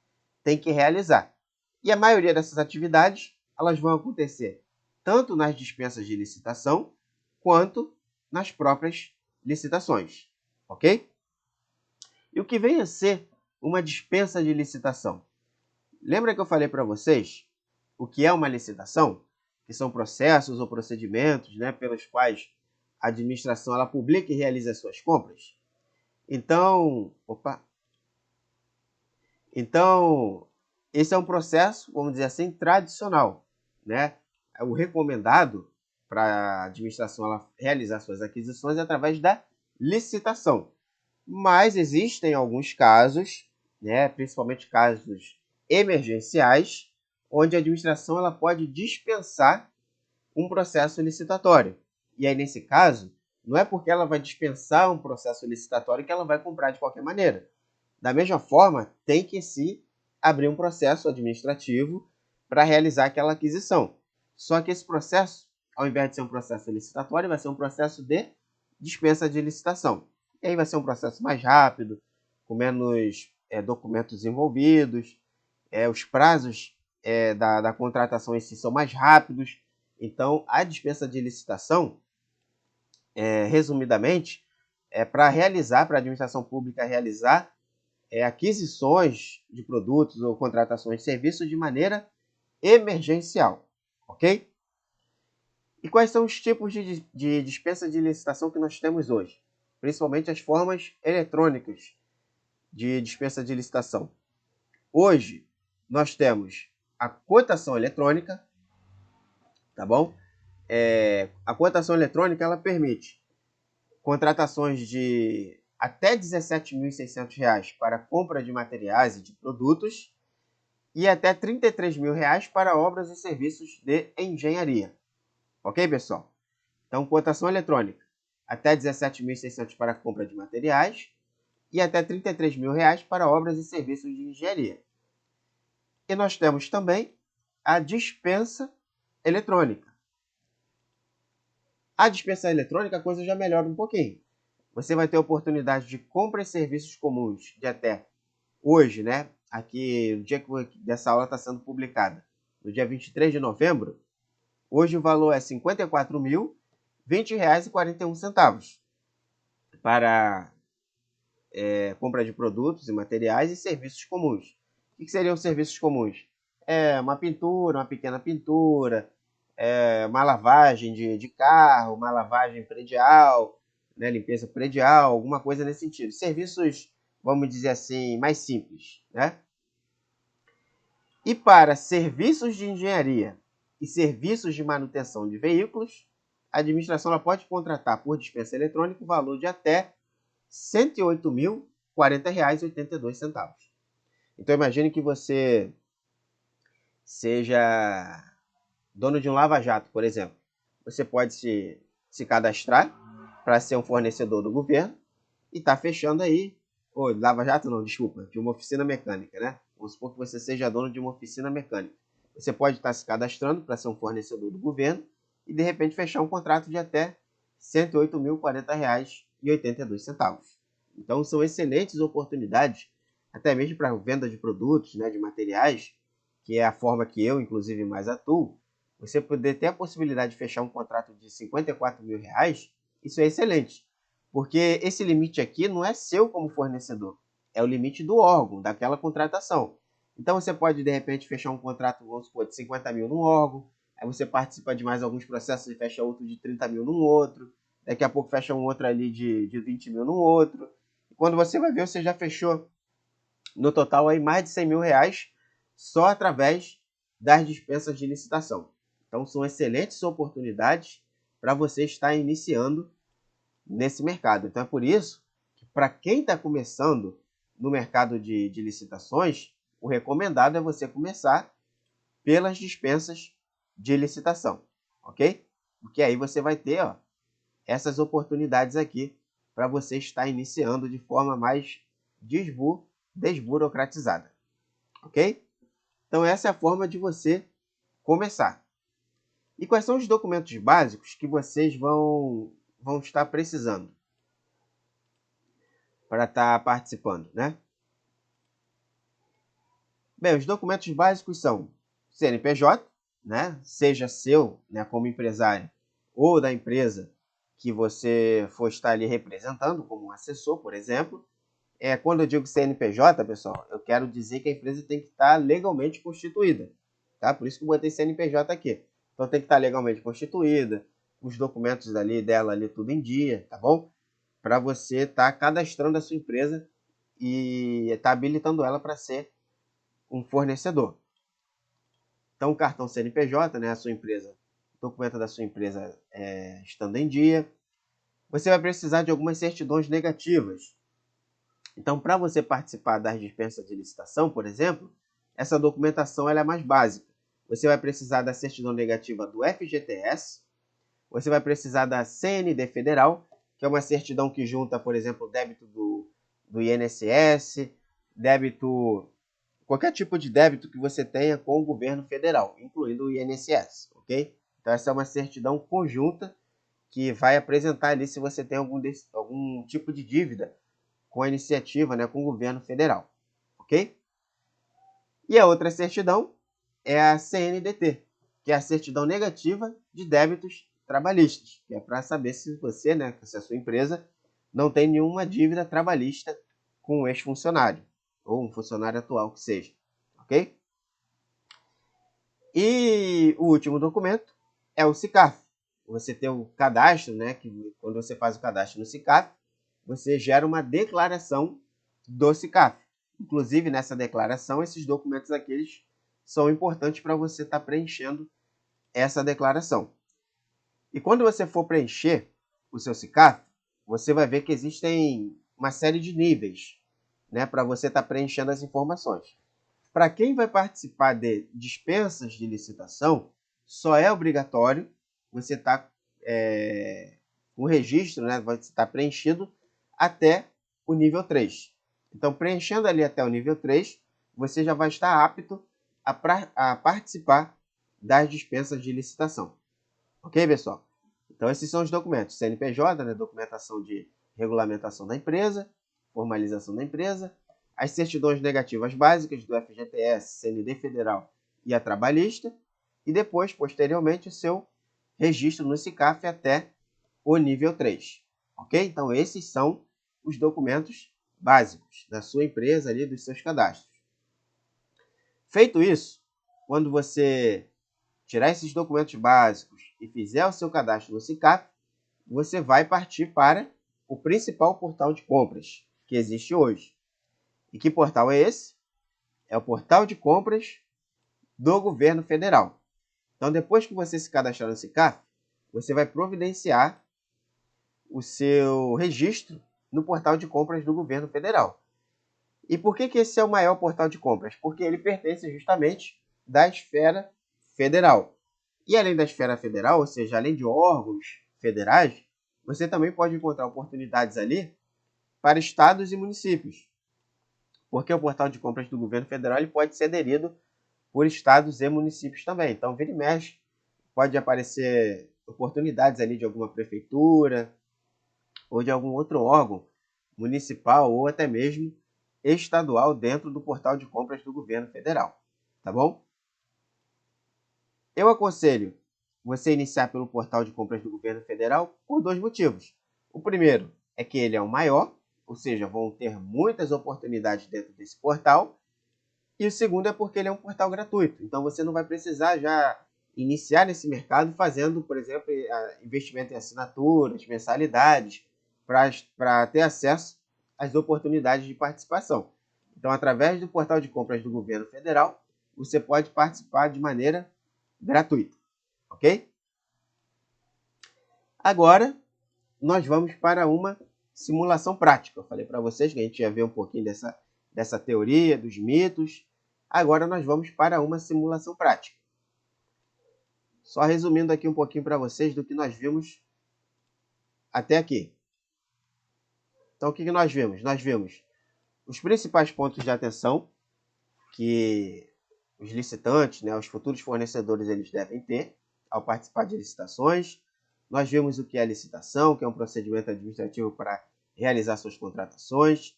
[SPEAKER 1] tem que realizar. E a maioria dessas atividades, elas vão acontecer tanto nas dispensas de licitação, quanto nas próprias licitações, ok? E o que vem a ser uma dispensa de licitação? Lembra que eu falei para vocês o que é uma licitação? Que são processos ou procedimentos, né, pelos quais a administração ela publica e realiza as suas compras? Então, esse é um processo, vamos dizer assim, tradicional, né? O recomendado para a administração ela realizar suas aquisições é através da licitação. Mas existem alguns casos, né, principalmente casos emergenciais, onde a administração ela pode dispensar um processo licitatório. E aí, nesse caso, não é porque ela vai dispensar um processo licitatório que ela vai comprar de qualquer maneira. Da mesma forma, tem que se abrir um processo administrativo para realizar aquela aquisição. Só que esse processo, ao invés de ser um processo licitatório, vai ser um processo de dispensa de licitação. E aí vai ser um processo mais rápido, com menos documentos envolvidos, os prazos da contratação em si são mais rápidos. Então, a dispensa de licitação, resumidamente, é para a administração pública realizar aquisições de produtos ou contratações de serviços de maneira emergencial, ok? E quais são os tipos de dispensa de licitação que nós temos hoje? Principalmente as formas eletrônicas de dispensa de licitação. Hoje, nós temos a cotação eletrônica, tá bom? A cotação eletrônica, ela permite contratações de até R$ 17.600 para compra de materiais e de produtos e até R$ 33.000 para obras e serviços de engenharia. Ok, pessoal? Então, cotação eletrônica, até R$ 17.600 para compra de materiais e até R$ 33.000 para obras e serviços de engenharia. E nós temos também a dispensa eletrônica. A dispensa eletrônica, a coisa já melhora um pouquinho. Você vai ter a oportunidade de compra e serviços comuns de até hoje, né? Aqui, no dia que dessa aula está sendo publicada, no dia 23 de novembro, hoje o valor é R$ 54.020,41 para compra de produtos e materiais e serviços comuns. O que seriam serviços comuns? Uma pintura, uma pequena pintura, uma lavagem de carro, uma lavagem predial, né, limpeza predial, alguma coisa nesse sentido. Serviços, vamos dizer assim, mais simples, né? E para serviços de engenharia e serviços de manutenção de veículos, a administração ela pode contratar por dispensa eletrônica o valor de até R$ 108.040,82. Então imagine que você seja dono de um lava-jato, por exemplo. Você pode se cadastrar para ser um fornecedor do governo e está fechando aí, lava-jato não, desculpa, de uma oficina mecânica, né? Vamos supor que você seja dono de uma oficina mecânica. Você pode estar se cadastrando para ser um fornecedor do governo e, de repente, fechar um contrato de até R$ 108.040,82. Então, são excelentes oportunidades, até mesmo para venda de produtos, né, de materiais, que é a forma que eu, inclusive, mais atuo. Você poder ter a possibilidade de fechar um contrato de R$ 54.000, isso é excelente. Porque esse limite aqui não é seu como fornecedor, é o limite do órgão, daquela contratação. Então você pode, de repente, fechar um contrato, vamos supor, de 50 mil num órgão, aí você participa de mais alguns processos e fecha outro de 30 mil num outro, daqui a pouco fecha um outro ali de 20 mil num outro. E quando você vai ver, você já fechou no total aí mais de R$ 100.000 só através das dispensas de licitação. Então são excelentes oportunidades para você estar iniciando nesse mercado. Então é por isso que para quem está começando no mercado de licitações, o recomendado é você começar pelas dispensas de licitação, ok? Porque aí você vai ter essas oportunidades aqui para você estar iniciando de forma mais desburocratizada, ok? Então essa é a forma de você começar. E quais são os documentos básicos que vocês vão estar precisando para estar participando, né? Bem, os documentos básicos são CNPJ, né? Seja seu, né, como empresário, ou da empresa que você for estar ali representando, como um assessor, por exemplo. Quando eu digo CNPJ, pessoal, eu quero dizer que a empresa tem que estar legalmente constituída, tá? Por isso que eu botei CNPJ aqui. Então tem que estar legalmente constituída, os documentos dela ali tudo em dia, tá bom? Para você estar cadastrando a sua empresa e estar habilitando ela para ser um fornecedor. Então o cartão CNPJ, né, a sua empresa, o documento da sua empresa estando em dia. Você vai precisar de algumas certidões negativas. Então, para você participar das dispensas de licitação, por exemplo, essa documentação ela é mais básica. Você vai precisar da certidão negativa do FGTS, você vai precisar da CND Federal, que é uma certidão que junta, por exemplo, débito do INSS, débito, qualquer tipo de débito que você tenha com o governo federal, incluindo o INSS, ok? Então, essa é uma certidão conjunta que vai apresentar ali se você tem algum tipo de dívida com a iniciativa, né, com o governo federal, ok? E a outra certidão é a CNDT, que é a certidão negativa de débitos trabalhistas, que é para saber se você, né, se a sua empresa não tem nenhuma dívida trabalhista com um ex-funcionário, ou um funcionário atual que seja, ok? E o último documento é o SICAF. Você tem o cadastro, né, que quando você faz o cadastro no SICAF, você gera uma declaração do SICAF. Inclusive, nessa declaração, esses documentos aqui eles são importantes para você estar preenchendo essa declaração. E quando você for preencher o seu SICAF, você vai ver que existem uma série de níveis, né, para você estar preenchendo as informações. Para quem vai participar de dispensas de licitação, só é obrigatório você estar com o registro, né, vai estar preenchido até o nível 3. Então, preenchendo ali até o nível 3, você já vai estar apto a participar das dispensas de licitação. Ok, pessoal? Então, esses são os documentos. CNPJ, né, documentação de regulamentação da empresa, formalização da empresa, as certidões negativas básicas do FGTS, CND Federal e a trabalhista, e depois, posteriormente, o seu registro no SICAF até o nível 3. Ok? Então, esses são os documentos básicos da sua empresa ali, dos seus cadastros. Feito isso, quando você tirar esses documentos básicos e fizer o seu cadastro no SICAF, você vai partir para o principal portal de compras que existe hoje. E que portal é esse? É o portal de compras do governo federal. Então, depois que você se cadastrar no SICAF, você vai providenciar o seu registro no portal de compras do governo federal. E por que esse é o maior portal de compras? Porque ele pertence justamente da esfera federal. E além da esfera federal, ou seja, além de órgãos federais, você também pode encontrar oportunidades ali para estados e municípios. Porque o portal de compras do governo federal ele pode ser aderido por estados e municípios também. Então, vira e mexe, pode aparecer oportunidades ali de alguma prefeitura ou de algum outro órgão municipal ou até mesmo estadual dentro do portal de compras do governo federal, tá bom? Eu aconselho você iniciar pelo portal de compras do governo federal por dois motivos. O primeiro é que ele é o maior, ou seja, vão ter muitas oportunidades dentro desse portal. E o segundo é porque ele é um portal gratuito. Então você não vai precisar já iniciar nesse mercado fazendo, por exemplo, investimento em assinaturas, mensalidades, para ter acesso às oportunidades de participação. Então, através do portal de compras do governo federal, você pode participar de maneira gratuita, ok? Agora, nós vamos para uma simulação prática. Eu falei para vocês que a gente ia ver um pouquinho dessa teoria, dos mitos. Agora nós vamos para uma simulação prática. Só resumindo aqui um pouquinho para vocês do que nós vimos até aqui. Então, o que nós vimos? Nós vimos os principais pontos de atenção que os licitantes, né, os futuros fornecedores, eles devem ter ao participar de licitações. Nós vimos o que é licitação, que é um procedimento administrativo para realizar suas contratações.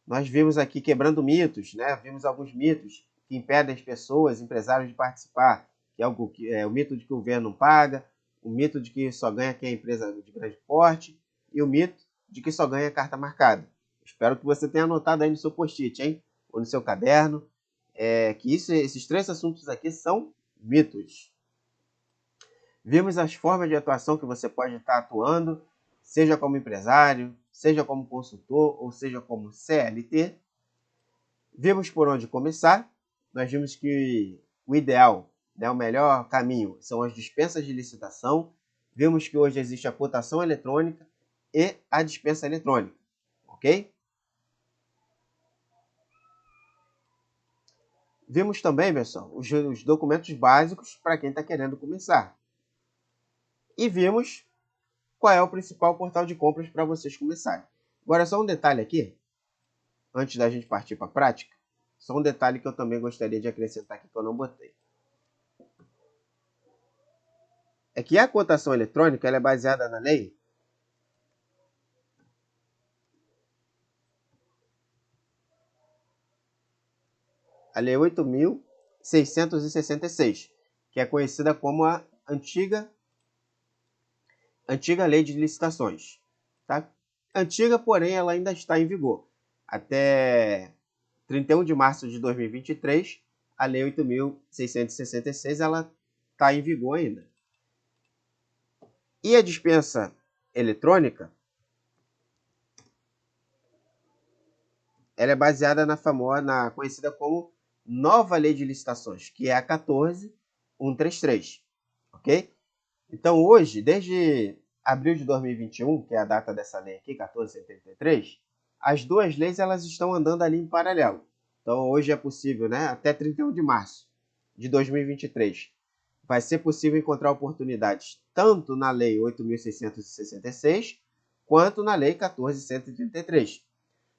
[SPEAKER 1] Nós vimos aqui quebrando mitos, né? Vimos alguns mitos que impedem as pessoas, empresários de participar, que é o mito de que o governo não paga, o mito de que só ganha quem é empresa de grande porte e o mito de que só ganha carta marcada. Espero que você tenha anotado aí no seu post-it, hein? Ou no seu caderno, que esses três assuntos aqui são mitos. Vimos as formas de atuação que você pode estar atuando, seja como empresário, seja como consultor ou seja como CLT. Vimos por onde começar. Nós vimos que o ideal, né, o melhor caminho são as dispensas de licitação. Vimos que hoje existe a cotação eletrônica e a dispensa eletrônica, ok? Vimos também, pessoal, os documentos básicos para quem está querendo começar. E vimos qual é o principal portal de compras para vocês começarem. Agora, só um detalhe aqui, antes da gente partir para a prática, só um detalhe que eu também gostaria de acrescentar aqui que eu não botei. É que a cotação eletrônica ela é baseada na lei a Lei 8.666, que é conhecida como a antiga Lei de Licitações. Tá? Antiga, porém, ela ainda está em vigor. Até 31 de março de 2023, a Lei 8.666 ela está em vigor ainda. E a dispensa eletrônica, ela é baseada na conhecida como Nova Lei de Licitações, que é a 14.133, ok? Então, hoje, desde abril de 2021, que é a data dessa lei aqui, 14.133, as duas leis elas estão andando ali em paralelo. Então, hoje é possível, né, até 31 de março de 2023, vai ser possível encontrar oportunidades tanto na Lei 8.666 quanto na Lei 14.133.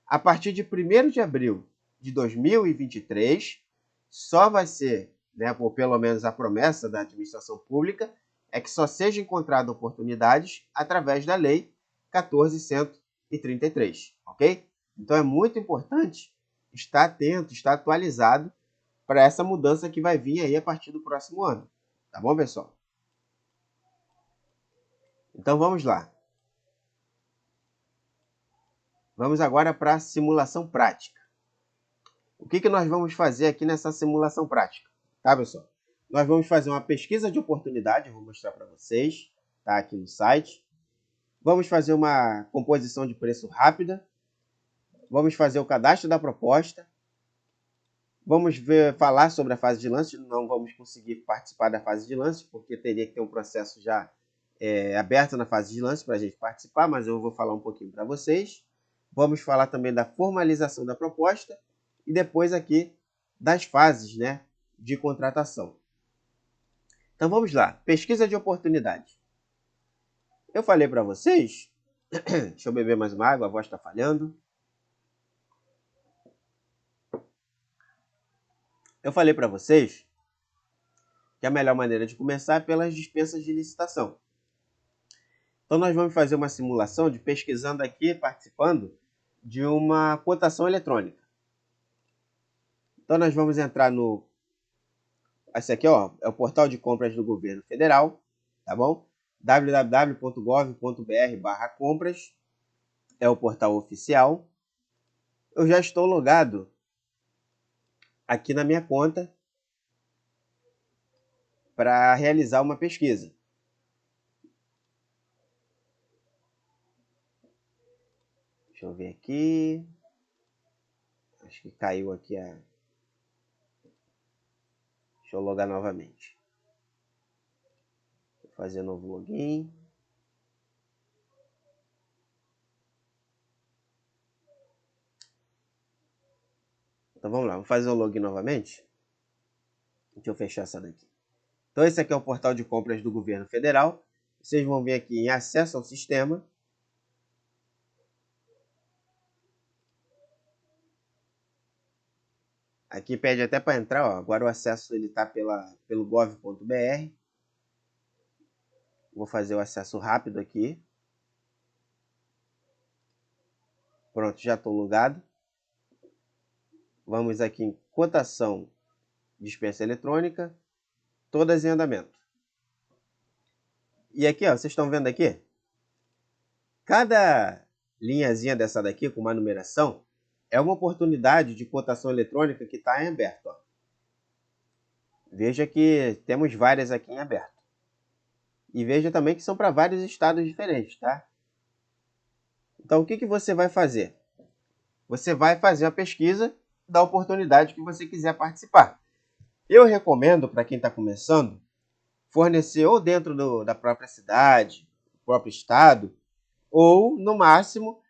[SPEAKER 1] A partir de 1º de abril de 2023, só vai ser, né, ou pelo menos a promessa da administração pública, é que só seja encontrada oportunidades através da Lei 14.133, ok? Então é muito importante estar atento, estar atualizado para essa mudança que vai vir aí a partir do próximo ano. Tá bom, pessoal? Então vamos lá. Vamos agora para a simulação prática. O que nós vamos fazer aqui nessa simulação prática? Tá, pessoal? Nós vamos fazer uma pesquisa de oportunidade, eu vou mostrar para vocês, tá aqui no site. Vamos fazer uma composição de preço rápida. Vamos fazer o cadastro da proposta. Vamos falar sobre a fase de lance. Não vamos conseguir participar da fase de lance, porque teria que ter um processo já aberto na fase de lance para a gente participar, mas eu vou falar um pouquinho para vocês. Vamos falar também da formalização da proposta e depois aqui das fases, né, de contratação. Então vamos lá, pesquisa de oportunidade. Eu falei para vocês, deixa eu beber mais uma água, a voz está falhando. Eu falei para vocês que a melhor maneira de começar é pelas dispensas de licitação. Então nós vamos fazer uma simulação de pesquisando aqui, participando de uma cotação eletrônica. Então nós vamos entrar no... Esse aqui, ó, é o portal de compras do governo federal, tá bom? www.gov.br/compras é o portal oficial. Eu já estou logado aqui na minha conta para realizar uma pesquisa. Deixa eu ver aqui. Acho que caiu aqui a... Deixa eu logar novamente. Vou fazer novo login. Então vamos lá, vamos fazer o login novamente. Deixa eu fechar essa daqui. Então esse aqui é o portal de compras do governo federal. Vocês vão vir aqui em acesso ao sistema. Aqui pede até para entrar, ó. Agora o acesso ele está pelo gov.br. Vou fazer o acesso rápido aqui. Pronto, já estou logado. Vamos aqui em cotação, dispensa eletrônica, todas em andamento. E aqui, ó, vocês estão vendo aqui? Cada linhazinha dessa daqui com uma numeração é uma oportunidade de cotação eletrônica que está em aberto. Ó. Veja que temos várias aqui em aberto. E veja também que são para vários estados diferentes, tá? Então, o que você vai fazer? Você vai fazer a pesquisa da oportunidade que você quiser participar. Eu recomendo, para quem está começando, fornecer ou dentro da própria cidade, do próprio estado, ou, no máximo,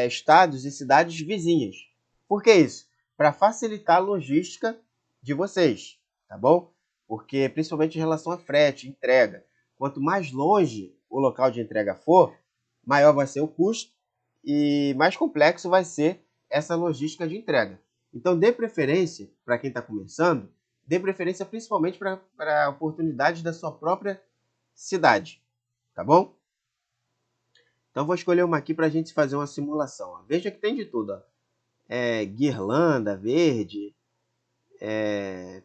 [SPEAKER 1] estados e cidades vizinhas. Por que isso? Para facilitar a logística de vocês, tá bom? Porque, principalmente em relação a frete, entrega, quanto mais longe o local de entrega for, maior vai ser o custo e mais complexo vai ser essa logística de entrega. Então, dê preferência, para quem está começando, dê preferência principalmente para oportunidades da sua própria cidade, tá bom? Então, vou escolher uma aqui para a gente fazer uma simulação. Ó. Veja que tem de tudo. Ó. Guirlanda verde,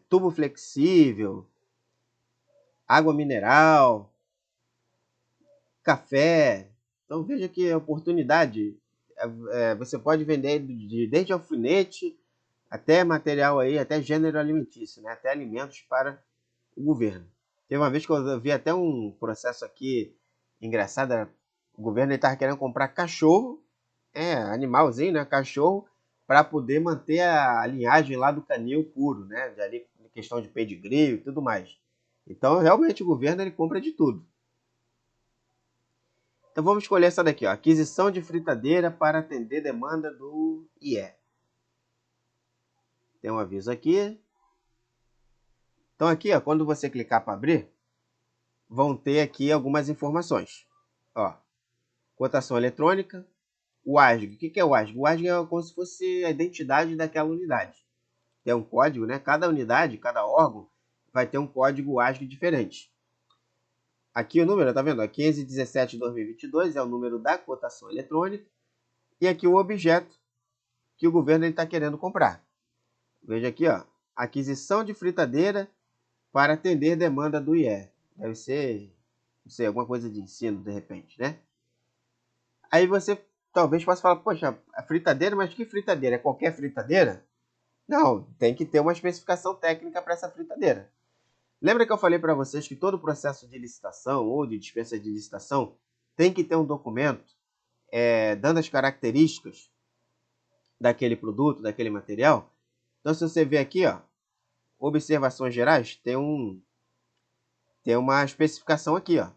[SPEAKER 1] tubo flexível, água mineral, café. Então, veja que a oportunidade, você pode vender desde alfinete até material aí, até gênero alimentício, né? Até alimentos para o governo. Teve uma vez que eu vi até um processo aqui engraçado, o governo estava querendo comprar cachorro, animalzinho, né? Cachorro, para poder manter a linhagem lá do canil puro, né? Ali, questão de pedigree e tudo mais. Então, realmente, o governo ele compra de tudo. Então, vamos escolher essa daqui, ó. Aquisição de fritadeira para atender demanda do IE. Tem um aviso aqui. Então, aqui, ó, quando você clicar para abrir, vão ter aqui algumas informações. Ó, cotação eletrônica, o ASG. O que é o ASG? O ASG é como se fosse a identidade daquela unidade. Tem um código, né? Cada unidade, cada órgão vai ter um código ASG diferente. Aqui o número, tá vendo? 1517/2022 é o número da cotação eletrônica. E aqui o objeto que o governo está querendo comprar. Veja aqui, ó, aquisição de fritadeira para atender demanda do IE. Deve ser, não sei, alguma coisa de ensino, de repente, né? Aí você talvez possa falar, poxa, a fritadeira, mas que fritadeira? É qualquer fritadeira? Não, tem que ter uma especificação técnica para essa fritadeira. Lembra que eu falei para vocês que todo processo de licitação ou de dispensa de licitação tem que ter um documento dando as características daquele produto, daquele material? Então, se você ver aqui, ó, observações gerais, tem uma especificação aqui, ó.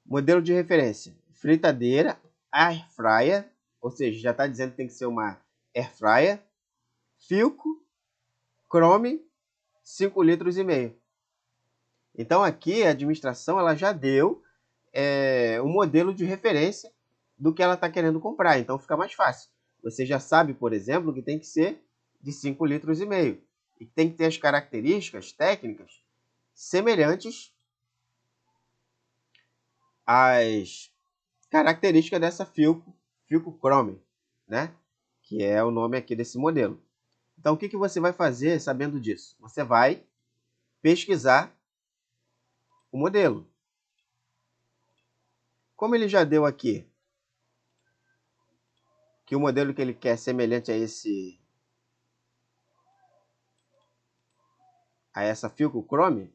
[SPEAKER 1] Modelo de referência, fritadeira, air fryer, ou seja, já está dizendo que tem que ser uma air fryer, Philco, Chrome, 5,5 litros. Então aqui a administração ela já deu um modelo de referência do que ela está querendo comprar, então fica mais fácil. Você já sabe, por exemplo, que tem que ser de 5,5 litros e tem que ter as características técnicas semelhantes às características dessa Philco Chrome, né? Que é o nome aqui desse modelo. Então, o que você vai fazer sabendo disso? Você vai pesquisar o modelo. Como ele já deu aqui que o modelo que ele quer é semelhante a essa Philco Chrome,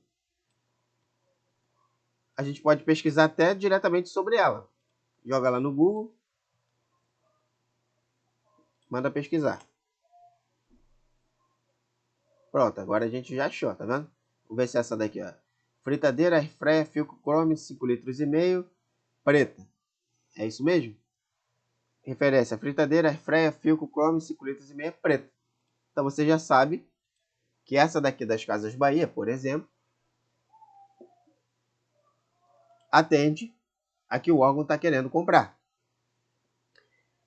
[SPEAKER 1] a gente pode pesquisar até diretamente sobre ela. Joga lá no Google, manda pesquisar. Pronto, agora a gente já achou, tá vendo? Vamos ver se é essa daqui, ó. Fritadeira Airfryer Philco Chrome, 5,5 litros, preta. É isso mesmo? Referência, fritadeira Airfryer Philco Chrome, 5,5 litros, preta. Então você já sabe que essa daqui das Casas Bahia, por exemplo, atende a que o órgão está querendo comprar.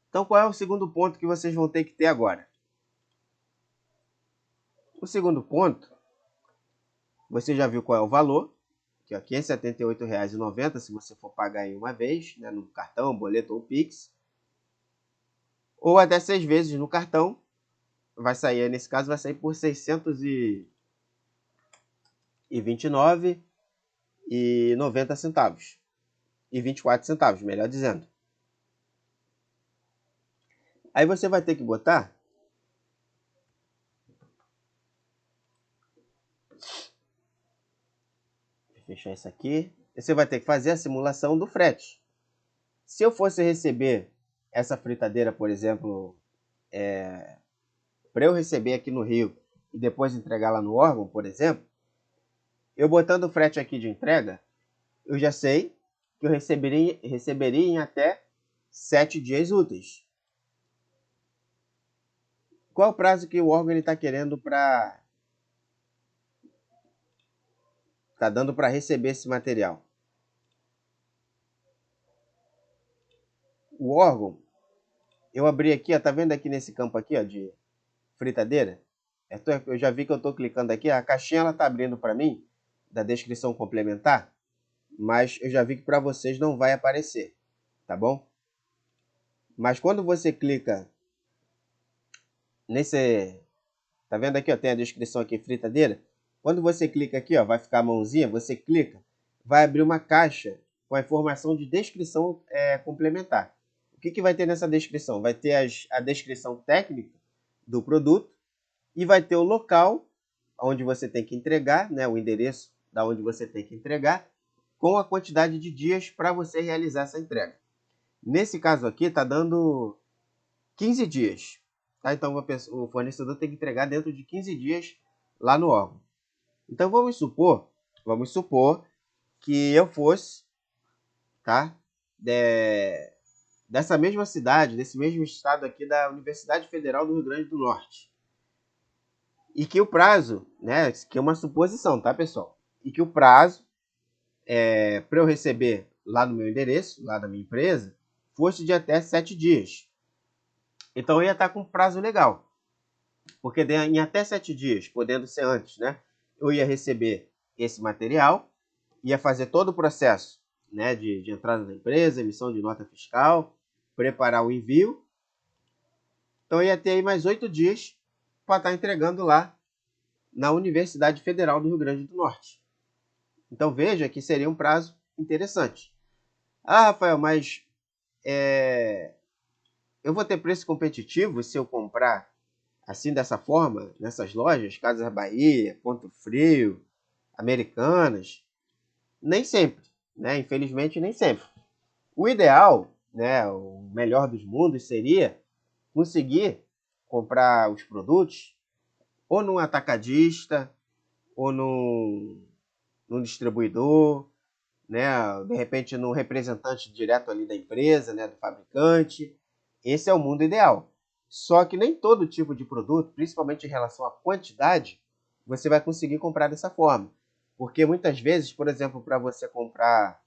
[SPEAKER 1] Então qual é o segundo ponto que vocês vão ter que ter agora? O segundo ponto, você já viu qual é o valor, que é R$ 578,90 se você for pagar em uma vez, né, no cartão, boleto ou Pix, ou até 6 vezes no cartão, vai sair, nesse caso, vai sair por R$ 629,90 e 24 centavos, melhor dizendo. Aí você vai ter que botar fechar isso aqui. Você vai ter que fazer a simulação do frete. Se eu fosse receber essa fritadeira, por exemplo, para eu receber aqui no Rio e depois entregar lá no órgão, por exemplo, eu botando o frete aqui de entrega, eu já sei que eu receberia em até 7 dias úteis. Qual o prazo que o órgão está querendo para... Está dando para receber esse material? O órgão, eu abri aqui, ó, tá vendo aqui nesse campo aqui, ó, de fritadeira? Eu já vi que eu estou clicando aqui, a caixinha ela tá abrindo para mim, da descrição complementar, mas eu já vi que para vocês não vai aparecer, tá bom? Mas quando você clica nesse... Tá vendo aqui, ó, tem a descrição aqui, fritadeira. Quando você clica aqui, ó, vai ficar a mãozinha, você clica, vai abrir uma caixa com a informação de descrição complementar. O que vai ter nessa descrição? Vai ter a descrição técnica do produto e vai ter o local onde você tem que entregar, né, o endereço da onde você tem que entregar, com a quantidade de dias para você realizar essa entrega. Nesse caso aqui, está dando 15 dias. Tá? Então, o fornecedor tem que entregar dentro de 15 dias lá no órgão. Então, vamos supor que eu fosse, tá? Dessa mesma cidade, desse mesmo estado aqui da Universidade Federal do Rio Grande do Norte. E que o prazo, né, que é uma suposição, tá, pessoal? E que o prazo para eu receber lá no meu endereço, lá da minha empresa, fosse de até 7 dias. Então, eu ia estar com um prazo legal. Porque em até 7 dias, podendo ser antes, né, eu ia receber esse material, ia fazer todo o processo, né, de entrada da empresa, emissão de nota fiscal, preparar o envio. Então, eu ia ter aí mais 8 dias para estar entregando lá na Universidade Federal do Rio Grande do Norte. Então, veja que seria um prazo interessante. Ah, Rafael, mas eu vou ter preço competitivo se eu comprar assim, dessa forma, nessas lojas, Casas Bahia, Ponto Frio, Americanas? Nem sempre, né? Infelizmente, nem sempre. O ideal, né, o melhor dos mundos seria conseguir comprar os produtos ou num atacadista, ou num distribuidor, né, de repente num representante direto ali da empresa, né, do fabricante. Esse é o mundo ideal. Só que nem todo tipo de produto, principalmente em relação à quantidade, você vai conseguir comprar dessa forma. Porque muitas vezes, por exemplo, para você comprar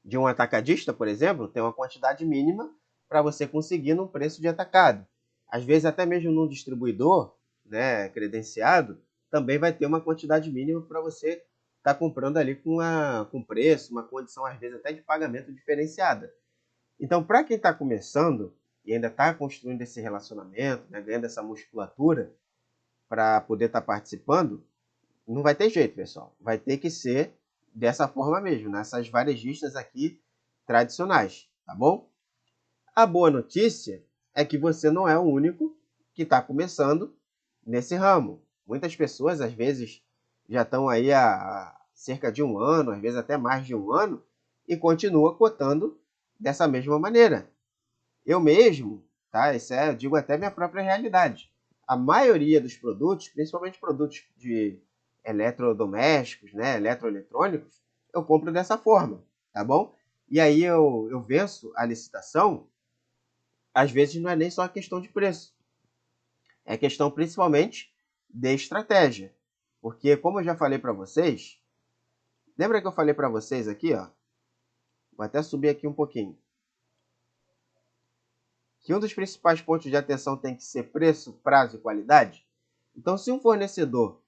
[SPEAKER 1] de um atacadista, por exemplo, tem uma quantidade mínima para você conseguir num preço de atacado. Às vezes, até mesmo num distribuidor, né, credenciado, também vai ter uma quantidade mínima para você estar comprando ali com preço, uma condição, às vezes, até de pagamento diferenciada. Então, para quem está começando e ainda está construindo esse relacionamento, né, ganhando essa musculatura para poder estar participando, não vai ter jeito, pessoal. Vai ter que ser dessa forma mesmo, nessas varejistas aqui tradicionais, tá bom? A boa notícia é que você não é o único que está começando nesse ramo. Muitas pessoas, às vezes, já estão aí há cerca de um ano, às vezes até mais de um ano, e continua cotando dessa mesma maneira. Eu mesmo, tá? Isso eu digo até minha própria realidade. A maioria dos produtos, principalmente produtos de eletrodomésticos, né, eletroeletrônicos, eu compro dessa forma, tá bom? E aí eu venço a licitação, às vezes não é nem só a questão de preço. É questão principalmente de estratégia. Porque, como eu já falei para vocês, lembra que eu falei para vocês aqui, ó? Vou até subir aqui um pouquinho. Que um dos principais pontos de atenção tem que ser preço, prazo e qualidade. Então, se um fornecedor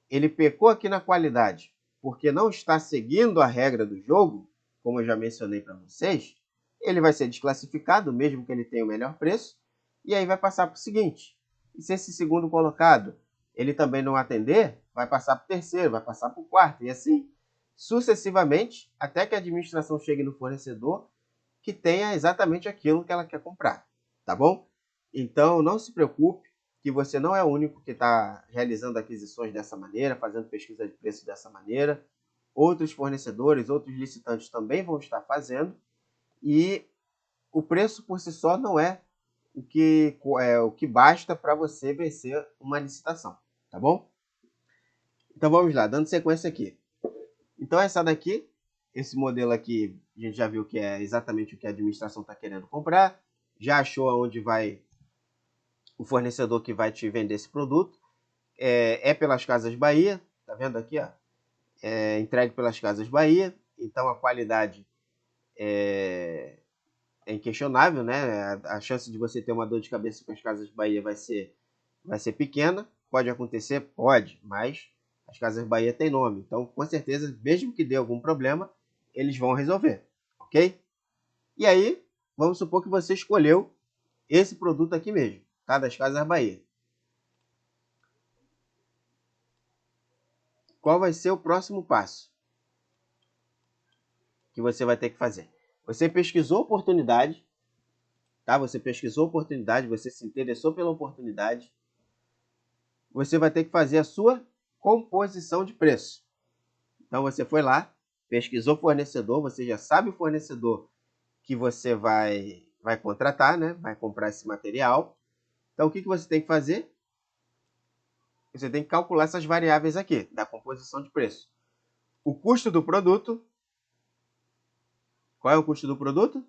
[SPEAKER 1] ele pecou aqui na qualidade porque não está seguindo a regra do jogo, como eu já mencionei para vocês, ele vai ser desclassificado, mesmo que ele tenha o melhor preço, e aí vai passar para o seguinte. E se esse segundo colocado ele também não atender, vai passar para o terceiro, vai passar para o quarto, e assim sucessivamente, até que a administração chegue no fornecedor que tenha exatamente aquilo que ela quer comprar, tá bom? Então, não se preocupe, que você não é o único que está realizando aquisições dessa maneira, fazendo pesquisa de preço dessa maneira. Outros fornecedores, outros licitantes também vão estar fazendo. E o preço por si só não é o que basta para você vencer uma licitação, tá bom? Então vamos lá, dando sequência aqui. Então essa daqui, esse modelo aqui, a gente já viu que é exatamente o que a administração está querendo comprar. Já achou aonde vai o fornecedor que vai te vender esse produto. É pelas Casas Bahia, tá vendo aqui, ó? É entregue pelas Casas Bahia, então a qualidade é inquestionável, né? A chance de você ter uma dor de cabeça com as Casas Bahia vai ser pequena. Pode acontecer? Pode, mas as Casas Bahia têm nome, então com certeza, mesmo que dê algum problema, eles vão resolver, ok? E aí, vamos supor que você escolheu esse produto aqui mesmo, tá? Das Casas Bahia. Qual vai ser o próximo passo que você vai ter que fazer? Você pesquisou oportunidade, tá? Você pesquisou oportunidade, você se interessou pela oportunidade. Você vai ter que fazer a sua composição de preço. Então você foi lá, pesquisou fornecedor, você já sabe o fornecedor que você vai contratar, né? Vai comprar esse material. Então o que você tem que fazer? Você tem que calcular essas variáveis aqui, da composição de preço. O custo do produto. Qual é o custo do produto?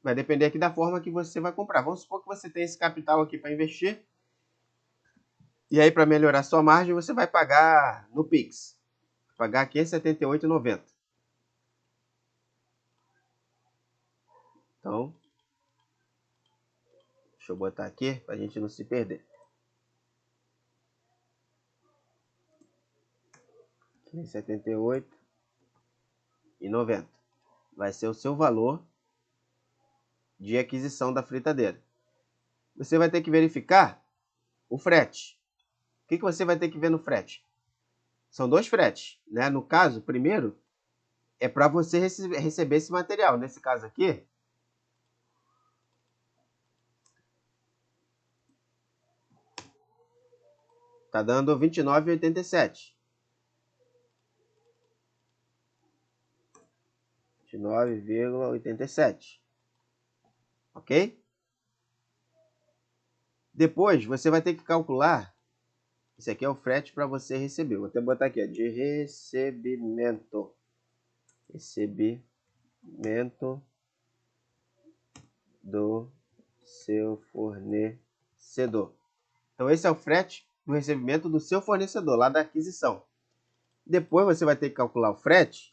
[SPEAKER 1] Vai depender aqui da forma que você vai comprar. Vamos supor que você tem esse capital aqui para investir. E aí, para melhorar sua margem, você vai pagar no Pix. Vai pagar aqui R$ 78,90. Então, deixa eu botar aqui para a gente não se perder. R$ 78,90. Vai ser o seu valor de aquisição da fritadeira. Você vai ter que verificar o frete. O que você vai ter que ver no frete? São dois fretes, né? No caso, o primeiro é para você receber esse material. Nesse caso aqui, tá dando R$ 29,87. R$ 29,87. Ok? Depois, você vai ter que calcular. Esse aqui é o frete para você receber. Vou até botar aqui, ó, de recebimento. Recebimento do seu fornecedor. Então, esse é o frete do recebimento do seu fornecedor, lá da aquisição. Depois, você vai ter que calcular o frete.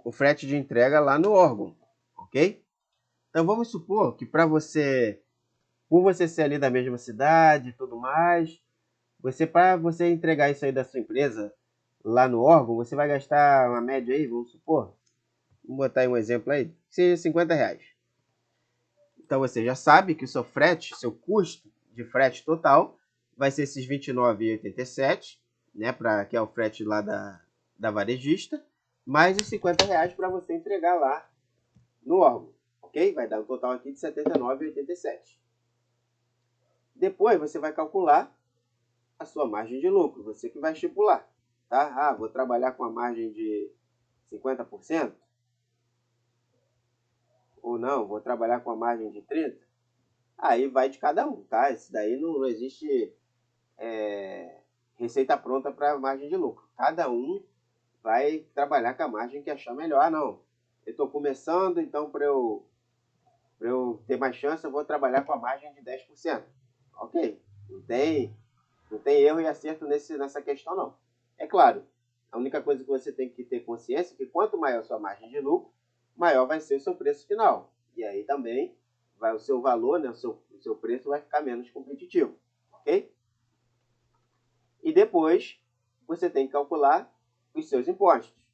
[SPEAKER 1] O frete de entrega lá no órgão, ok? Então, vamos supor que por você ser ali da mesma cidade e tudo mais, para você entregar isso aí da sua empresa lá no órgão, você vai gastar uma média aí, vamos supor, vamos botar aí um exemplo aí, que seja R$ 50. Então você já sabe que o seu frete, seu custo de frete total, vai ser esses R$ 29,87, né, que é o frete lá da varejista, mais os R$ 50 para você entregar lá no órgão, ok? Vai dar um total aqui de R$ 79,87. Depois você vai calcular a sua margem de lucro, você que vai estipular, tá? Vou trabalhar com a margem de 50%, ou não, vou trabalhar com a margem de 30%. Aí vai de cada um, tá? Isso daí não existe receita pronta para margem de lucro. Cada um vai trabalhar com a margem que achar melhor. Ah, não, eu estou começando, então para eu ter mais chance, eu vou trabalhar com a margem de 10%. Ok, não tem erro e acerto nessa questão, não. É claro, a única coisa que você tem que ter consciência é que quanto maior a sua margem de lucro, maior vai ser o seu preço final. E aí também vai o seu valor, né, o seu preço vai ficar menos competitivo. Ok? E depois você tem que calcular os seus impostos.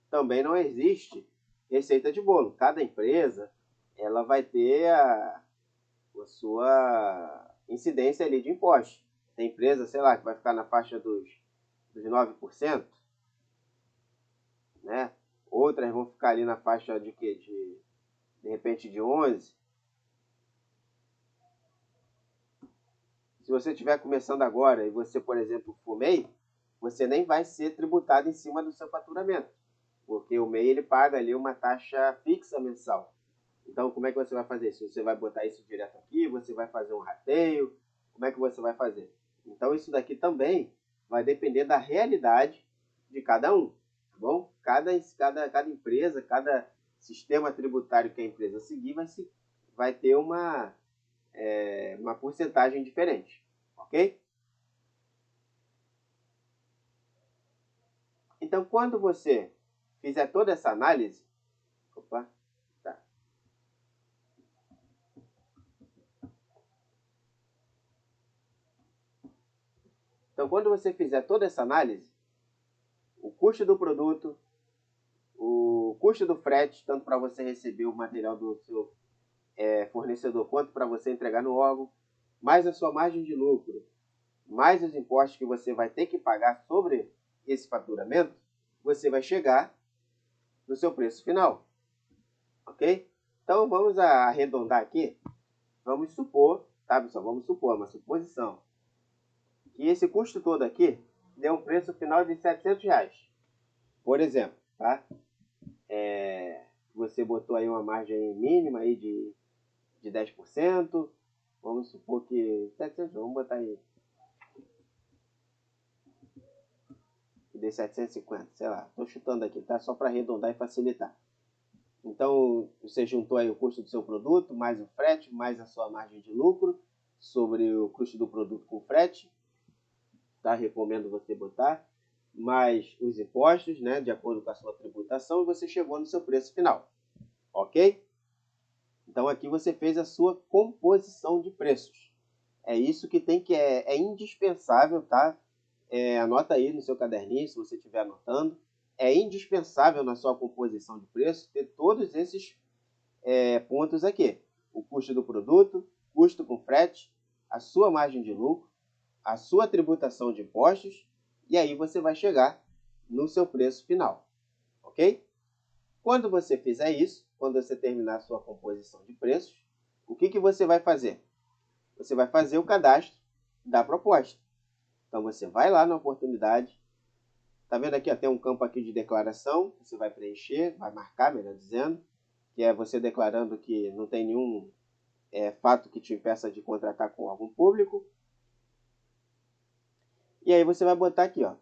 [SPEAKER 1] Também não existe receita de bolo. Cada empresa ela vai ter a sua incidência ali de impostos. Tem empresa, sei lá, que vai ficar na faixa dos 9%, né? Outras vão ficar ali na faixa de quê? De repente de 11%. Se você estiver começando agora e você, por exemplo, for MEI, você nem vai ser tributado em cima do seu faturamento, porque o MEI ele paga ali uma taxa fixa mensal. Então, como é que você vai fazer isso? Você vai botar isso direto aqui? Você vai fazer um rateio? Como é que você vai fazer? Então, isso daqui também vai depender da realidade de cada um, tá bom? Cada empresa, cada sistema tributário que a empresa seguir vai ter uma porcentagem diferente, ok? Então, quando você fizer toda essa análise, Então, quando você fizer toda essa análise, o custo do produto, o custo do frete, tanto para você receber o material do seu fornecedor quanto para você entregar no órgão, mais a sua margem de lucro, mais os impostos que você vai ter que pagar sobre esse faturamento, você vai chegar no seu preço final. Ok? Então vamos arredondar aqui. Vamos supor, tá pessoal? Vamos supor, uma suposição, que esse custo todo aqui dê um preço final de R$700. Por exemplo, tá? Você botou aí uma margem mínima aí de 10%. Vamos supor que 700, vamos botar aí que dê 750, sei lá. Estou chutando aqui, tá? Só para arredondar e facilitar. Então, você juntou aí o custo do seu produto, mais o frete, mais a sua margem de lucro sobre o custo do produto com frete. Tá? Recomendo você botar. Mais os impostos, né? De acordo com a sua tributação, e você chegou no seu preço final. Ok? Então, aqui você fez a sua composição de preços. É isso que é indispensável, tá? Anota aí no seu caderninho, se você estiver anotando. É indispensável na sua composição de preço ter todos esses pontos aqui. O custo do produto, custo com frete, a sua margem de lucro, a sua tributação de impostos, e aí você vai chegar no seu preço final. Ok? Quando você fizer isso, quando você terminar a sua composição de preços, o que você vai fazer? Você vai fazer o cadastro da proposta. Então você vai lá na oportunidade. Tá vendo aqui? Ó, tem um campo aqui de declaração. Você vai preencher, vai marcar, melhor dizendo, que é você declarando que não tem nenhum fato que te impeça de contratar com órgão público. E aí você vai botar aqui, ó.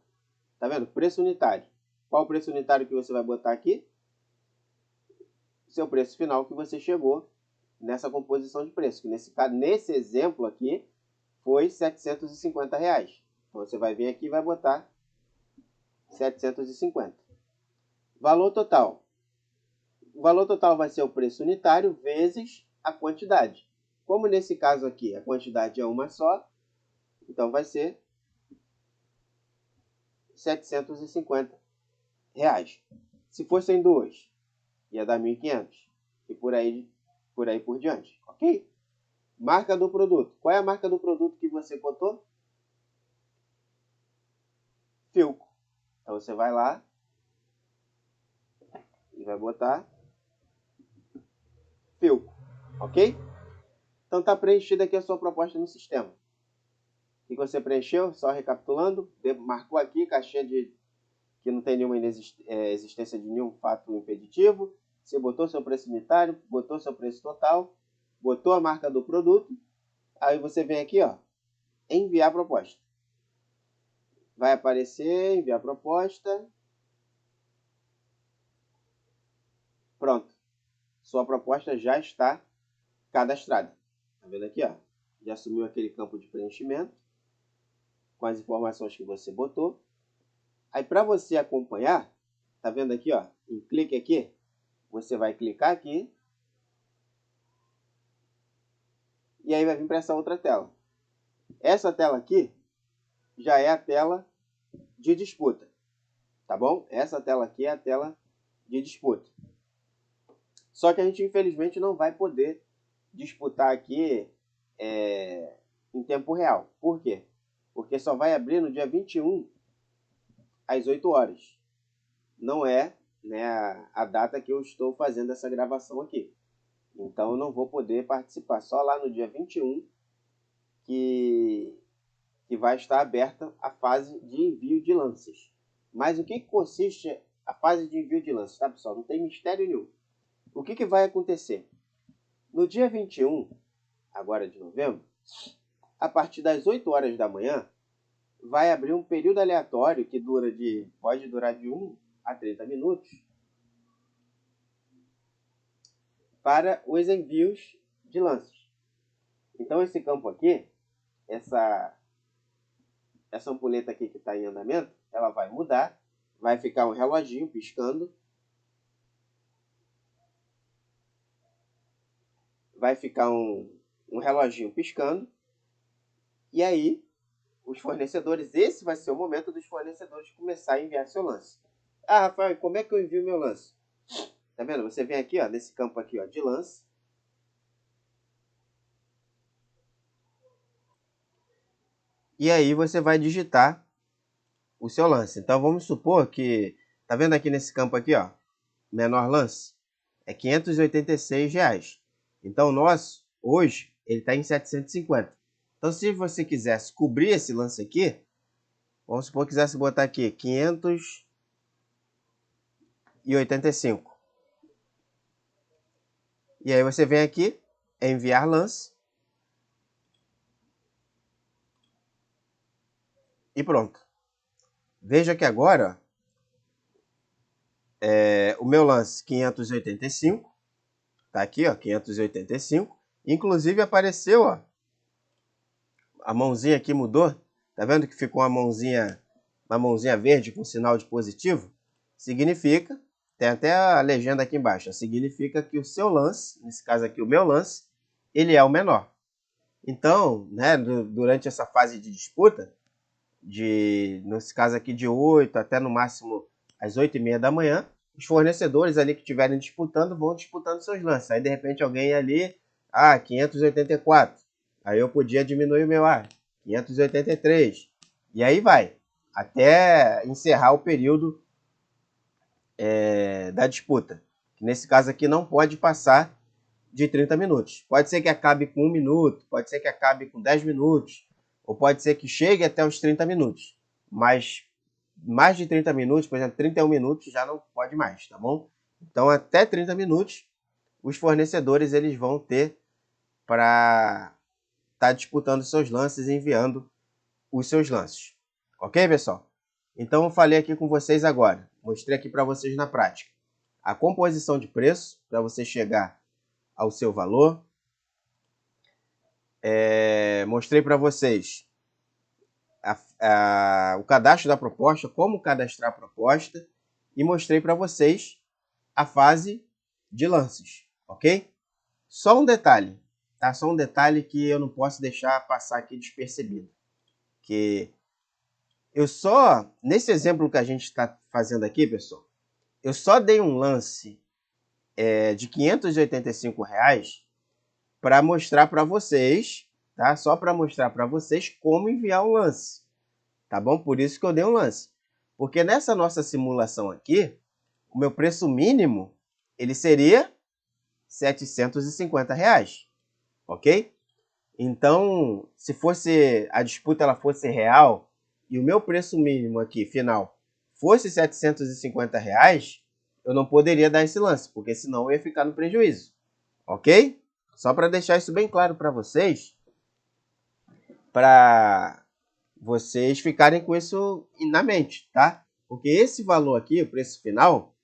[SPEAKER 1] Tá vendo? Preço unitário. Qual o preço unitário que você vai botar aqui? Seu preço final que você chegou nessa composição de preço. Que nesse exemplo aqui foi R$750. Então você vai vir aqui e vai botar 750. Valor total. O valor total vai ser o preço unitário vezes a quantidade. Como nesse caso aqui a quantidade é uma só, então vai ser R$750. Se fossem duas, ia dar 1.500 e por aí por diante, ok? Marca do produto. Qual é a marca do produto que você botou? Philco. Então você vai lá e vai botar Philco, ok? Então está preenchida aqui a sua proposta no sistema. O que você preencheu? Só recapitulando, marcou aqui caixinha que não tem nenhuma existência de nenhum fato impeditivo. Você botou seu preço unitário, botou seu preço total, botou a marca do produto. Aí você vem aqui, ó, enviar proposta. Vai aparecer, enviar proposta. Pronto. Sua proposta já está cadastrada. Tá vendo aqui, ó? Já assumiu aquele campo de preenchimento com as informações que você botou. Aí para você acompanhar, tá vendo aqui, ó? Em clique aqui, você vai clicar aqui. E aí vai vir para essa outra tela. Essa tela aqui já é a tela de disputa, tá bom? Essa tela aqui é a tela de disputa. Só que a gente infelizmente não vai poder disputar aqui em tempo real. Por quê? Porque só vai abrir no dia 21 às 8 horas. Não é, né, a data que eu estou fazendo essa gravação aqui. Então eu não vou poder participar. Só lá no dia 21 que vai estar aberta a fase de envio de lances. Mas o que consiste a fase de envio de lances, tá, pessoal? Não tem mistério nenhum. O que vai acontecer? No dia 21, agora de novembro, a partir das 8 horas da manhã, vai abrir um período aleatório que pode durar de 1 a 30 minutos para os envios de lances. Então esse campo aqui, essa ampulheta aqui que está em andamento, ela vai mudar, vai ficar um reloginho piscando, e aí os fornecedores, esse vai ser o momento dos fornecedores começar a enviar seu lance. Ah, Rafael, como é que eu envio meu lance? Tá vendo? Você vem aqui, ó, nesse campo aqui, ó, de lance. E aí você vai digitar o seu lance. Então vamos supor que, tá vendo aqui nesse campo aqui, ó, menor lance? É R$ 586. Então o nosso, hoje, ele está em 750. Então se você quisesse cobrir esse lance aqui, vamos supor que quisesse botar aqui 585. E aí você vem aqui, enviar lance. E pronto. Veja que agora, o meu lance 585, tá aqui, ó, 585. Inclusive apareceu, ó, a mãozinha aqui mudou. Tá vendo que ficou uma mãozinha verde com sinal de positivo? Significa, tem até a legenda aqui embaixo, significa que o seu lance, nesse caso aqui o meu lance, ele é o menor. Então, né, durante essa fase de disputa, nesse caso aqui de 8 até no máximo às 8h30 da manhã, os fornecedores ali que estiverem disputando vão disputando seus lances. Aí de repente alguém ali, 584. Aí eu podia diminuir o meu 583. E aí vai, até encerrar o período da disputa. Que nesse caso aqui não pode passar de 30 minutos. Pode ser que acabe com 1 minuto, pode ser que acabe com 10 minutos, ou pode ser que chegue até os 30 minutos. Mas mais de 30 minutos, por exemplo, 31 minutos, já não pode mais, tá bom? Então, até 30 minutos, os fornecedores eles vão ter para estar disputando seus lances e enviando os seus lances. Ok, pessoal? Então, eu falei aqui com vocês agora, mostrei aqui para vocês na prática a composição de preço para você chegar ao seu valor. Mostrei para vocês o cadastro da proposta, como cadastrar a proposta, e mostrei para vocês a fase de lances, ok? Só um detalhe, tá? Só um detalhe que eu não posso deixar passar aqui despercebido. Que nesse exemplo que a gente está fazendo aqui, pessoal, eu só dei um lance de R$ 585 para mostrar para vocês, tá? Só para mostrar para vocês como enviar um lance, tá bom? Por isso que eu dei um lance. Porque nessa nossa simulação aqui, o meu preço mínimo, ele seria R$ 750, ok? Então, se fosse a disputa ela fosse real e o meu preço mínimo aqui, final, fosse R$ 750, eu não poderia dar esse lance, porque senão eu ia ficar no prejuízo, ok? Só para deixar isso bem claro para vocês, para vocês ficarem com isso na mente, tá? Porque esse valor aqui, o preço final,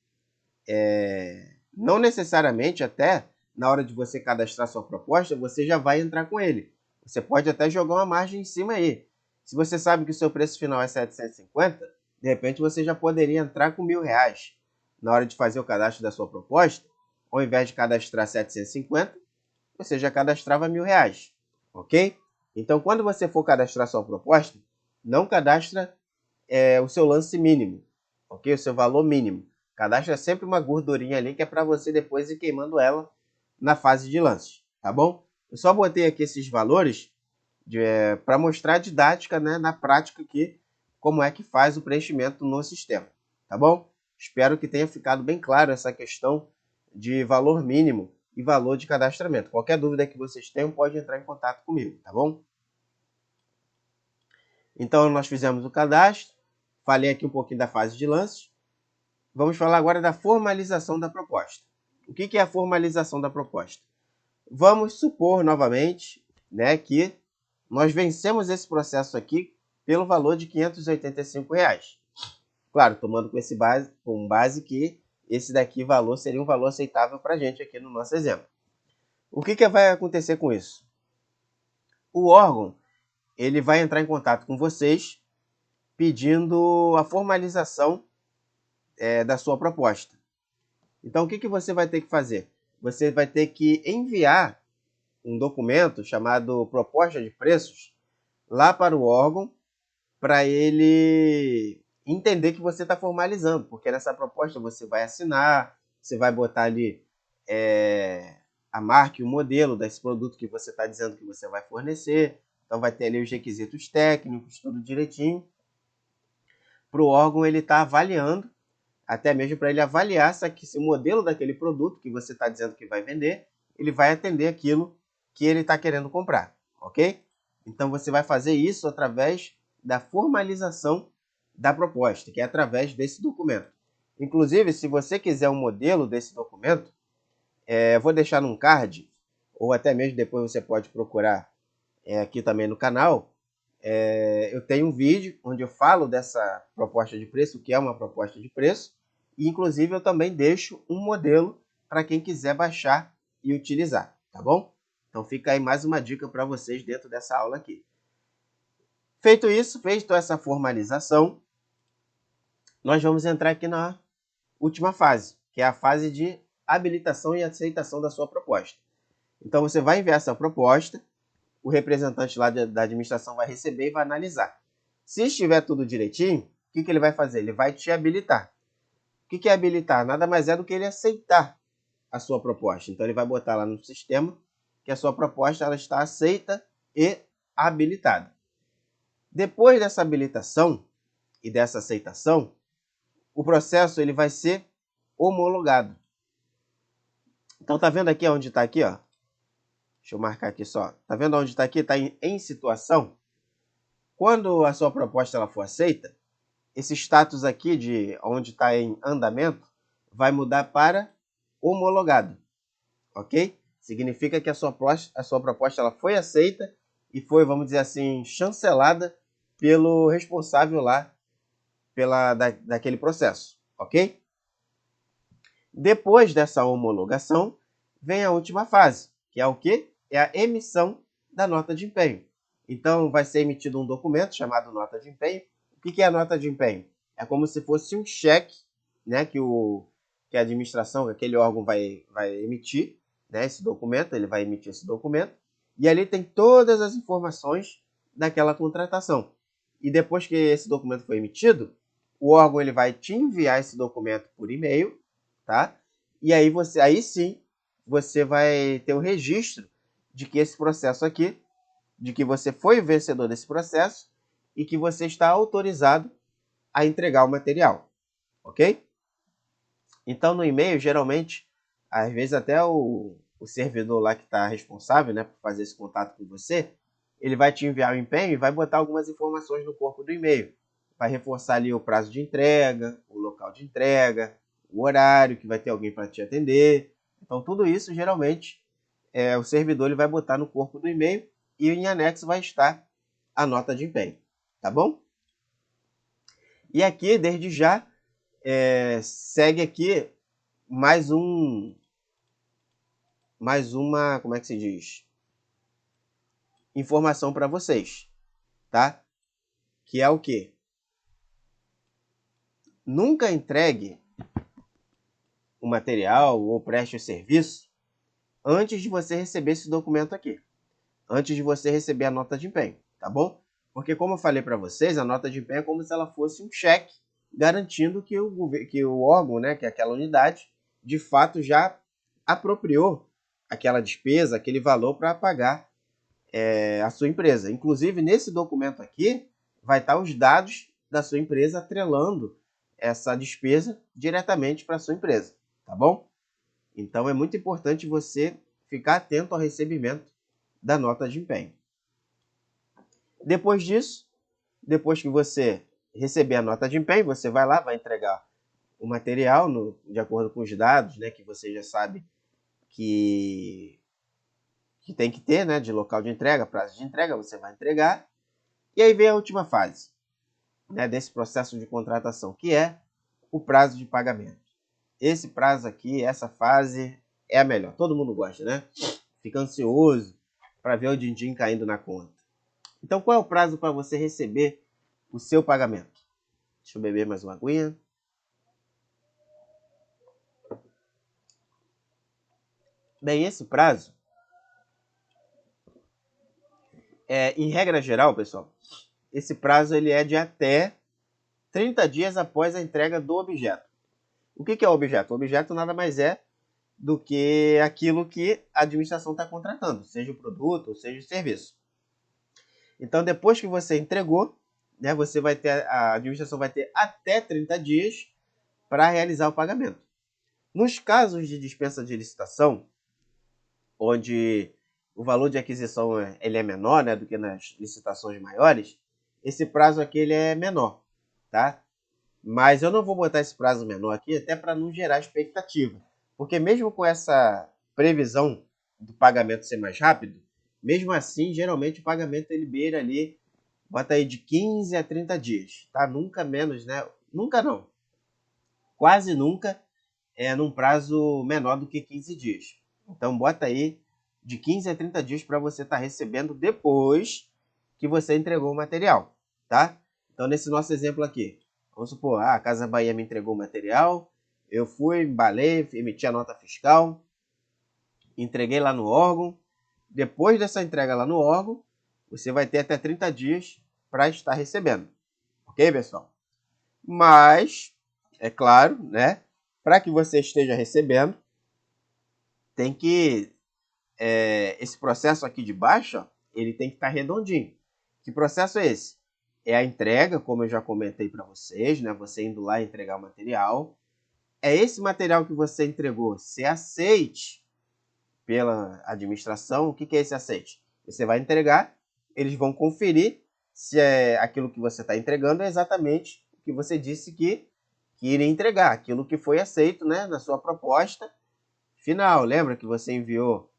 [SPEAKER 1] não necessariamente até na hora de você cadastrar sua proposta, você já vai entrar com ele. Você pode até jogar uma margem em cima aí. Se você sabe que o seu preço final é 750, de repente você já poderia entrar com R$1.000 na hora de fazer o cadastro da sua proposta. Ao invés de cadastrar 750, você já cadastrava R$1.000, ok? Então, quando você for cadastrar sua proposta, não cadastra o seu lance mínimo, ok? O seu valor mínimo. Cadastra sempre uma gordurinha ali que é para você depois ir queimando ela na fase de lances, tá bom? Eu só botei aqui esses valores para mostrar a didática, né, na prática aqui, como é que faz o preenchimento no sistema, tá bom? Espero que tenha ficado bem claro essa questão de valor mínimo e valor de cadastramento. Qualquer dúvida que vocês tenham, pode entrar em contato comigo, tá bom? Então, nós fizemos o cadastro, falei aqui um pouquinho da fase de lances. Vamos falar agora da formalização da proposta. O que é a formalização da proposta? Vamos supor novamente, né, que nós vencemos esse processo aqui pelo valor de R$585. Claro, tomando com base que esse daqui valor seria um valor aceitável para a gente aqui no nosso exemplo. O que vai acontecer com isso? O órgão ele vai entrar em contato com vocês pedindo a formalização da sua proposta. Então, o que você vai ter que fazer? Você vai ter que enviar um documento chamado proposta de preços lá para o órgão para ele entender que você está formalizando, porque nessa proposta você vai assinar, você vai botar ali a marca e o modelo desse produto que você está dizendo que você vai fornecer, então vai ter ali os requisitos técnicos, tudo direitinho, para o órgão ele estar avaliando, até mesmo para ele avaliar se o modelo daquele produto que você está dizendo que vai vender, ele vai atender aquilo que ele está querendo comprar, ok? Então você vai fazer isso através da formalização da proposta, que é através desse documento. Inclusive, se você quiser um modelo desse documento, eu vou deixar num card, ou até mesmo depois você pode procurar aqui também no canal. Eu tenho um vídeo onde eu falo dessa proposta de preço, o que é uma proposta de preço, e inclusive eu também deixo um modelo para quem quiser baixar e utilizar, tá bom? Então fica aí mais uma dica para vocês dentro dessa aula aqui. Feito isso, feito essa formalização, nós vamos entrar aqui na última fase, que é a fase de habilitação e aceitação da sua proposta. Então você vai enviar essa proposta, o representante lá da administração vai receber e vai analisar. Se estiver tudo direitinho, o que ele vai fazer? Ele vai te habilitar. O que é habilitar? Nada mais é do que ele aceitar a sua proposta. Então ele vai botar lá no sistema que a sua proposta ela está aceita e habilitada. Depois dessa habilitação e dessa aceitação, o processo ele vai ser homologado. Então tá vendo aqui onde está aqui, ó? Deixa eu marcar aqui só. Tá vendo onde está aqui? Está em situação. Quando a sua proposta ela for aceita, esse status aqui de onde está em andamento vai mudar para homologado, ok? Significa que a sua proposta ela foi aceita e foi, vamos dizer assim, chancelada pelo responsável lá daquele processo, ok? Depois dessa homologação, vem a última fase, que é o quê? É a emissão da nota de empenho. Então, vai ser emitido um documento chamado nota de empenho. O que é a nota de empenho? É como se fosse um cheque, né, que a administração, que aquele órgão vai emitir, né, esse documento, ele vai emitir esse documento, e ali tem todas as informações daquela contratação. E depois que esse documento foi emitido, o órgão ele vai te enviar esse documento por e-mail, tá? E aí sim você vai ter o registro de que esse processo aqui, de que você foi vencedor desse processo e que você está autorizado a entregar o material, ok? Então no e-mail, geralmente, às vezes até o servidor lá que está responsável, né, por fazer esse contato com você, ele vai te enviar o empenho e vai botar algumas informações no corpo do e-mail. Vai reforçar ali o prazo de entrega, o local de entrega, o horário que vai ter alguém para te atender. Então tudo isso, geralmente, o servidor ele vai botar no corpo do e-mail e em anexo vai estar a nota de empenho. tá bom? E aqui, desde já, segue aqui mais uma, como é que se diz? Informação para vocês, tá? Que é o quê? Nunca entregue o material ou preste o serviço antes de você receber esse documento aqui. Antes de você receber a nota de empenho, tá bom? Porque como eu falei para vocês, a nota de empenho é como se ela fosse um cheque garantindo que o órgão, né, que é aquela unidade, de fato já apropriou aquela despesa, aquele valor para pagar a sua empresa. Inclusive, nesse documento aqui, vai estar os dados da sua empresa atrelando essa despesa diretamente para a sua empresa, tá bom? Então, é muito importante você ficar atento ao recebimento da nota de empenho. Depois disso, depois que você receber a nota de empenho, você vai lá, vai entregar o material de acordo com os dados, né, que você já sabe que tem que ter, né, de local de entrega, prazo de entrega, você vai entregar. E aí vem a última fase, né, desse processo de contratação, que é o prazo de pagamento. Esse prazo aqui, essa fase é a melhor. Todo mundo gosta, né? Fica ansioso para ver o din-din caindo na conta. Então, qual é o prazo para você receber o seu pagamento? Deixa eu beber mais uma aguinha. Bem, esse prazo, em regra geral, pessoal, esse prazo ele é de até 30 dias após a entrega do objeto. O que é o objeto? O objeto nada mais é do que aquilo que a administração está contratando, seja o produto ou seja o serviço. Então, depois que você entregou, né, a administração vai ter até 30 dias para realizar o pagamento. Nos casos de dispensa de licitação, onde o valor de aquisição ele é menor, né, do que nas licitações maiores, esse prazo aqui ele é menor, tá? Mas eu não vou botar esse prazo menor aqui até para não gerar expectativa. Porque mesmo com essa previsão do pagamento ser mais rápido, mesmo assim, geralmente o pagamento ele beira ali, bota aí de 15 a 30 dias, tá? Nunca menos, né? Nunca não. Quase nunca num prazo menor do que 15 dias. Então bota aí de 15 a 30 dias para você estar recebendo depois que você entregou o material, tá? Então nesse nosso exemplo aqui, vamos supor, a Casa Bahia me entregou o material, eu fui, embalei, emiti a nota fiscal, entreguei lá no órgão. Depois dessa entrega lá no órgão, você vai ter até 30 dias para estar recebendo. Ok, pessoal? Mas, é claro, né? Para que você esteja recebendo, tem que... esse processo aqui de baixo, ó, ele tem que estar redondinho. Que processo é esse? É a entrega, como eu já comentei para vocês, né? Você indo lá entregar o material. É esse material que você entregou ser aceite pela administração. O que é esse aceite? Você vai entregar, eles vão conferir se aquilo que você está entregando é exatamente o que você disse que iria entregar, aquilo que foi aceito, né, na sua proposta final. Lembra que você enviou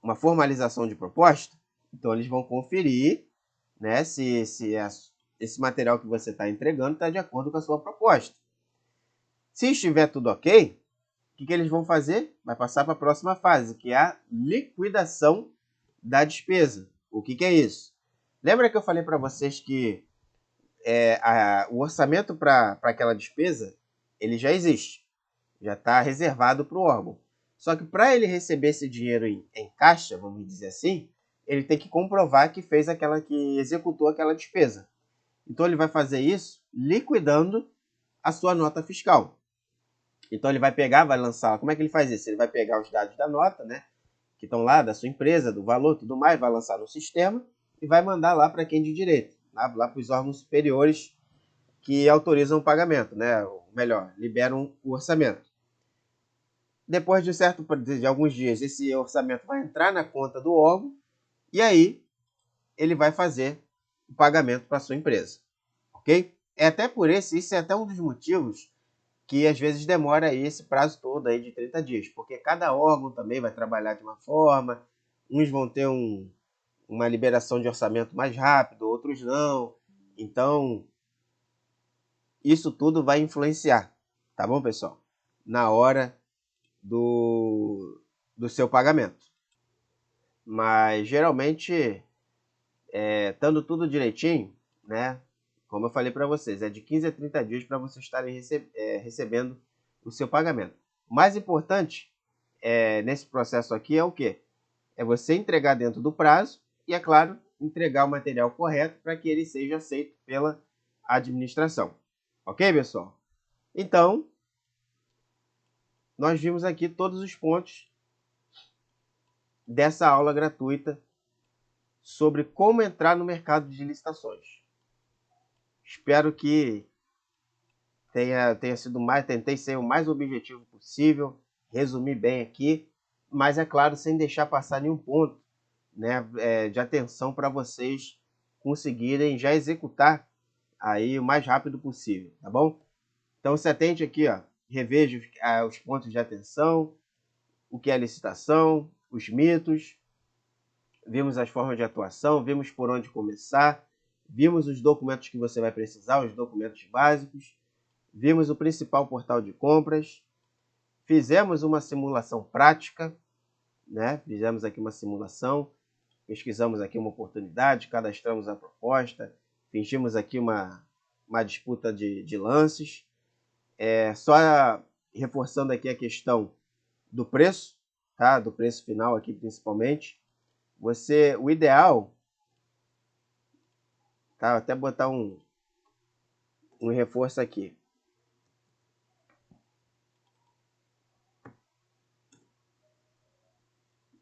[SPEAKER 1] uma formalização de proposta? Então eles vão conferir, né, se esse material que você está entregando está de acordo com a sua proposta. Se estiver tudo ok, o que eles vão fazer? Vai passar para a próxima fase, que é a liquidação da despesa. O que é isso? Lembra que eu falei para vocês que o orçamento para aquela despesa ele já existe, já está reservado para o órgão. Só que para ele receber esse dinheiro em caixa, vamos dizer assim, ele tem que comprovar que que executou aquela despesa. Então ele vai fazer isso liquidando a sua nota fiscal. Então ele vai pegar, vai lançar. Como é que ele faz isso? Ele vai pegar os dados da nota, né, que estão lá da sua empresa, do valor, tudo mais, vai lançar no sistema e vai mandar lá para quem de direito, lá para os órgãos superiores que autorizam o pagamento, né? Ou melhor, liberam o orçamento. Depois de alguns dias, esse orçamento vai entrar na conta do órgão e aí ele vai fazer o pagamento para a sua empresa, ok? Isso é até um dos motivos que às vezes demora aí esse prazo todo aí de 30 dias, porque cada órgão também vai trabalhar de uma forma, uns vão ter uma liberação de orçamento mais rápido, outros não. Então, isso tudo vai influenciar, tá bom, pessoal? Na hora do seu pagamento. Mas, geralmente, estando tudo direitinho, né? Como eu falei para vocês, é de 15 a 30 dias para vocês estarem recebendo o seu pagamento. O mais importante nesse processo aqui é o quê? É você entregar dentro do prazo e, é claro, entregar o material correto para que ele seja aceito pela administração. Ok, pessoal? Então, nós vimos aqui todos os pontos dessa aula gratuita sobre como entrar no mercado de licitações. Espero que tenha sido tentei ser o mais objetivo possível, resumir bem aqui, mas é claro, sem deixar passar nenhum ponto, né, de atenção para vocês conseguirem já executar aí o mais rápido possível, tá bom? Então se atente aqui, ó, reveja os pontos de atenção, o que é licitação, os mitos, vimos as formas de atuação, vimos por onde começar, vimos os documentos que você vai precisar, os documentos básicos, vimos o principal portal de compras, fizemos uma simulação prática, né? Fizemos aqui uma simulação, pesquisamos aqui uma oportunidade, cadastramos a proposta, fingimos aqui uma disputa de lances. Só reforçando aqui a questão do preço, tá? Do preço final aqui principalmente. O ideal, tá? Vou até botar um reforço aqui.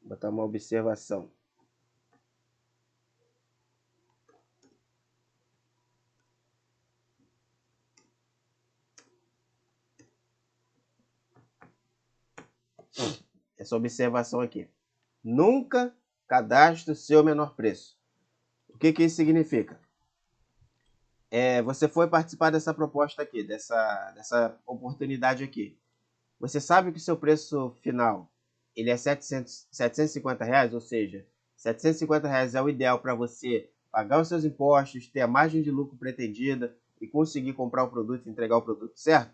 [SPEAKER 1] Vou botar uma observação. Essa observação aqui. Nunca cadastre o seu menor preço. O que isso significa? Você foi participar dessa proposta aqui, dessa oportunidade aqui. Você sabe que o seu preço final ele é 750 reais, ou seja, 750 reais é o ideal para você pagar os seus impostos, ter a margem de lucro pretendida e conseguir comprar o produto e entregar o produto certo?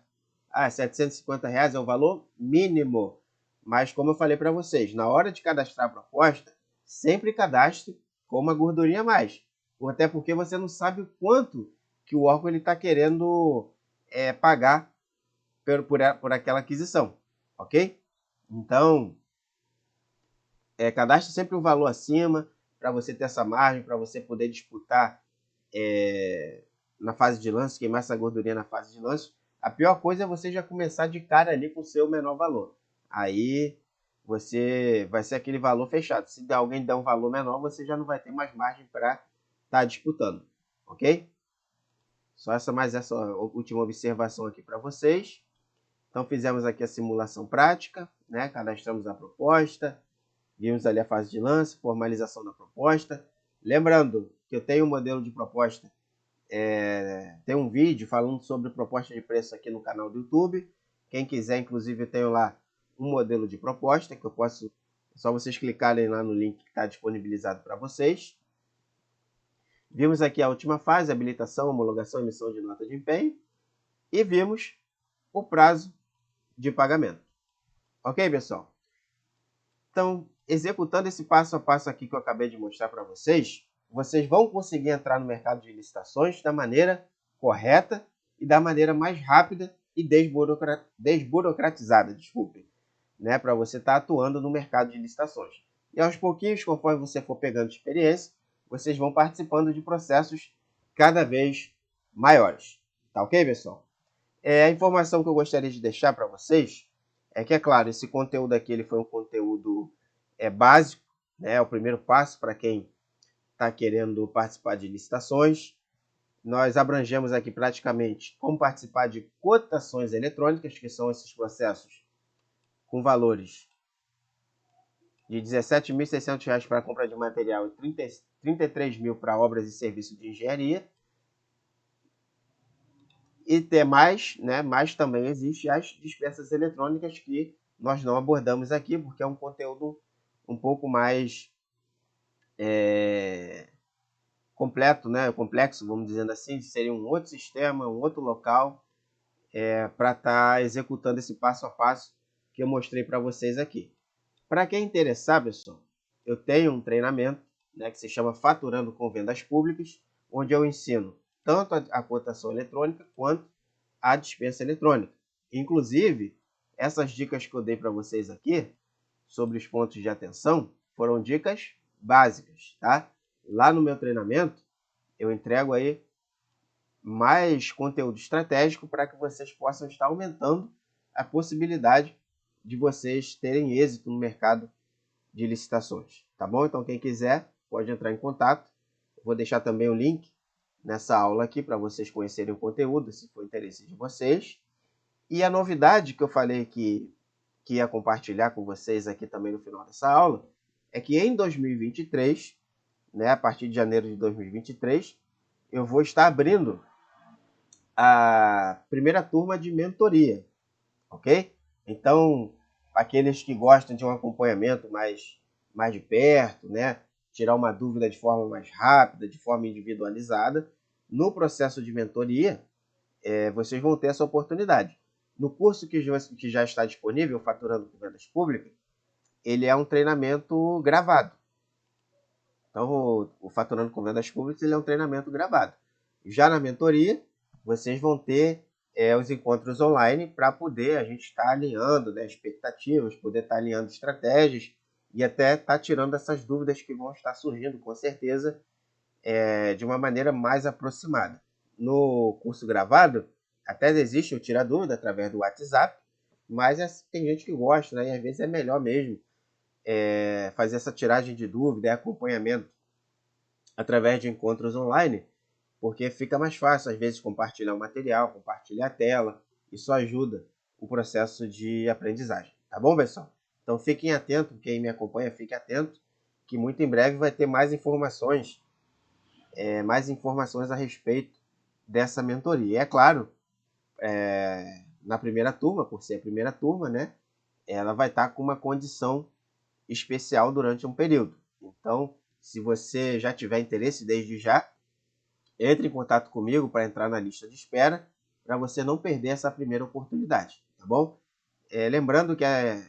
[SPEAKER 1] 750 reais é o valor mínimo. Mas como eu falei para vocês, na hora de cadastrar a proposta, sempre cadastre com uma gordurinha a mais. Até porque você não sabe o quanto que o órgão está querendo pagar por aquela aquisição, ok? Então, cadastre sempre um valor acima para você ter essa margem, para você poder disputar na fase de lance, queimar essa gordurinha na fase de lance. A pior coisa é você já começar de cara ali com o seu menor valor. Aí você vai ser aquele valor fechado. Se alguém der um valor menor, você já não vai ter mais margem para estar disputando, ok? Só essa última observação aqui para vocês. Então fizemos aqui a simulação prática, né? Cadastramos a proposta, vimos ali a fase de lance, formalização da proposta. Lembrando que eu tenho um modelo de proposta, tem um vídeo falando sobre proposta de preço aqui no canal do YouTube. Quem quiser, inclusive, eu tenho lá um modelo de proposta que eu posso, é só vocês clicarem lá no link que está disponibilizado para vocês. Vimos aqui a última fase, habilitação, homologação, emissão de nota de empenho. E vimos o prazo de pagamento. Ok, pessoal? Então, executando esse passo a passo aqui que eu acabei de mostrar para vocês, vocês vão conseguir entrar no mercado de licitações da maneira correta e da maneira mais rápida e desburocratizada, né, para você estar atuando no mercado de licitações. E aos pouquinhos, conforme você for pegando experiência, vocês vão participando de processos cada vez maiores. Tá ok, pessoal? A informação que eu gostaria de deixar para vocês é que, é claro, esse conteúdo aqui ele foi um conteúdo básico, né? É o primeiro passo para quem está querendo participar de licitações. Nós abrangemos aqui praticamente como participar de cotações eletrônicas, que são esses processos com valores de R$ 17.600 para a compra de material e R$ 33.000 para obras e serviços de engenharia. E ter mais, né? Mas também existe as dispensas eletrônicas que nós não abordamos aqui, porque é um conteúdo um pouco mais completo, né, complexo, vamos dizendo assim, seria um outro sistema, um outro local para estar executando esse passo a passo que eu mostrei para vocês aqui. Para quem interessar, pessoal, eu tenho um treinamento, né, que se chama Faturando com Vendas Públicas, onde eu ensino tanto a cotação eletrônica quanto a dispensa eletrônica. Inclusive, essas dicas que eu dei para vocês aqui sobre os pontos de atenção foram dicas básicas, tá? Lá no meu treinamento, eu entrego aí mais conteúdo estratégico para que vocês possam estar aumentando a possibilidade de vocês terem êxito no mercado de licitações, tá bom? Então quem quiser pode entrar em contato. Eu vou deixar também o link nessa aula aqui para vocês conhecerem o conteúdo, se for interesse de vocês. E a novidade que eu falei que ia compartilhar com vocês aqui também no final dessa aula é que em 2023, né, a partir de janeiro de 2023, eu vou estar abrindo a primeira turma de mentoria, ok? Então, aqueles que gostam de um acompanhamento mais de perto, né? Tirar uma dúvida de forma mais rápida, de forma individualizada, no processo de mentoria, vocês vão ter essa oportunidade. No curso que já está disponível, Faturando com Vendas Públicas, ele é um treinamento gravado. Então, o Faturando com Vendas Públicas ele é um treinamento gravado. Já na mentoria, vocês vão ter os encontros online para poder a gente estar alinhando, né, expectativas, poder estar alinhando estratégias e até estar tirando essas dúvidas que vão estar surgindo, com certeza, de uma maneira mais aproximada. No curso gravado, até existe o Tira Dúvida através do WhatsApp, mas tem gente que gosta, né, e às vezes é melhor mesmo fazer essa tiragem de dúvida e acompanhamento através de encontros online, porque fica mais fácil, às vezes, compartilhar o material, compartilhar a tela. Isso ajuda o processo de aprendizagem. Tá bom, pessoal? Então fiquem atentos, quem me acompanha, fique atento, que muito em breve vai ter mais informações a respeito dessa mentoria. E é claro, na primeira turma, por ser a primeira turma, né, ela vai estar com uma condição especial durante um período. Então, se você já tiver interesse desde já, entre em contato comigo para entrar na lista de espera, para você não perder essa primeira oportunidade, tá bom? Lembrando que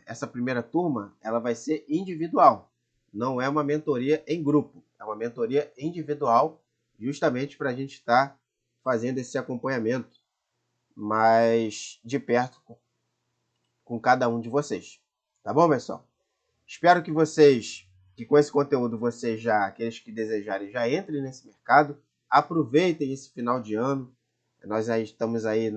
[SPEAKER 1] essa primeira turma ela vai ser individual, não é uma mentoria em grupo, é uma mentoria individual, justamente para a gente estar fazendo esse acompanhamento mais de perto com cada um de vocês. Tá bom, pessoal? Espero que com esse conteúdo aqueles que desejarem, já entrem nesse mercado, aproveitem esse final de ano. Nós aí estamos aí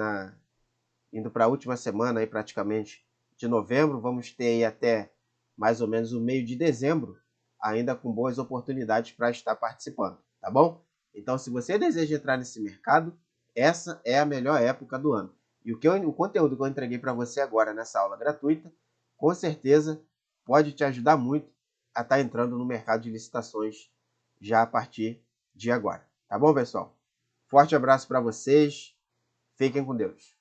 [SPEAKER 1] indo para a última semana aí praticamente de novembro, vamos ter aí até mais ou menos o meio de dezembro, ainda com boas oportunidades para estar participando, tá bom? Então, se você deseja entrar nesse mercado, essa é a melhor época do ano. E o conteúdo que eu entreguei para você agora nessa aula gratuita, com certeza pode te ajudar muito a estar entrando no mercado de licitações já a partir de agora. Tá bom, pessoal? Forte abraço para vocês. Fiquem com Deus.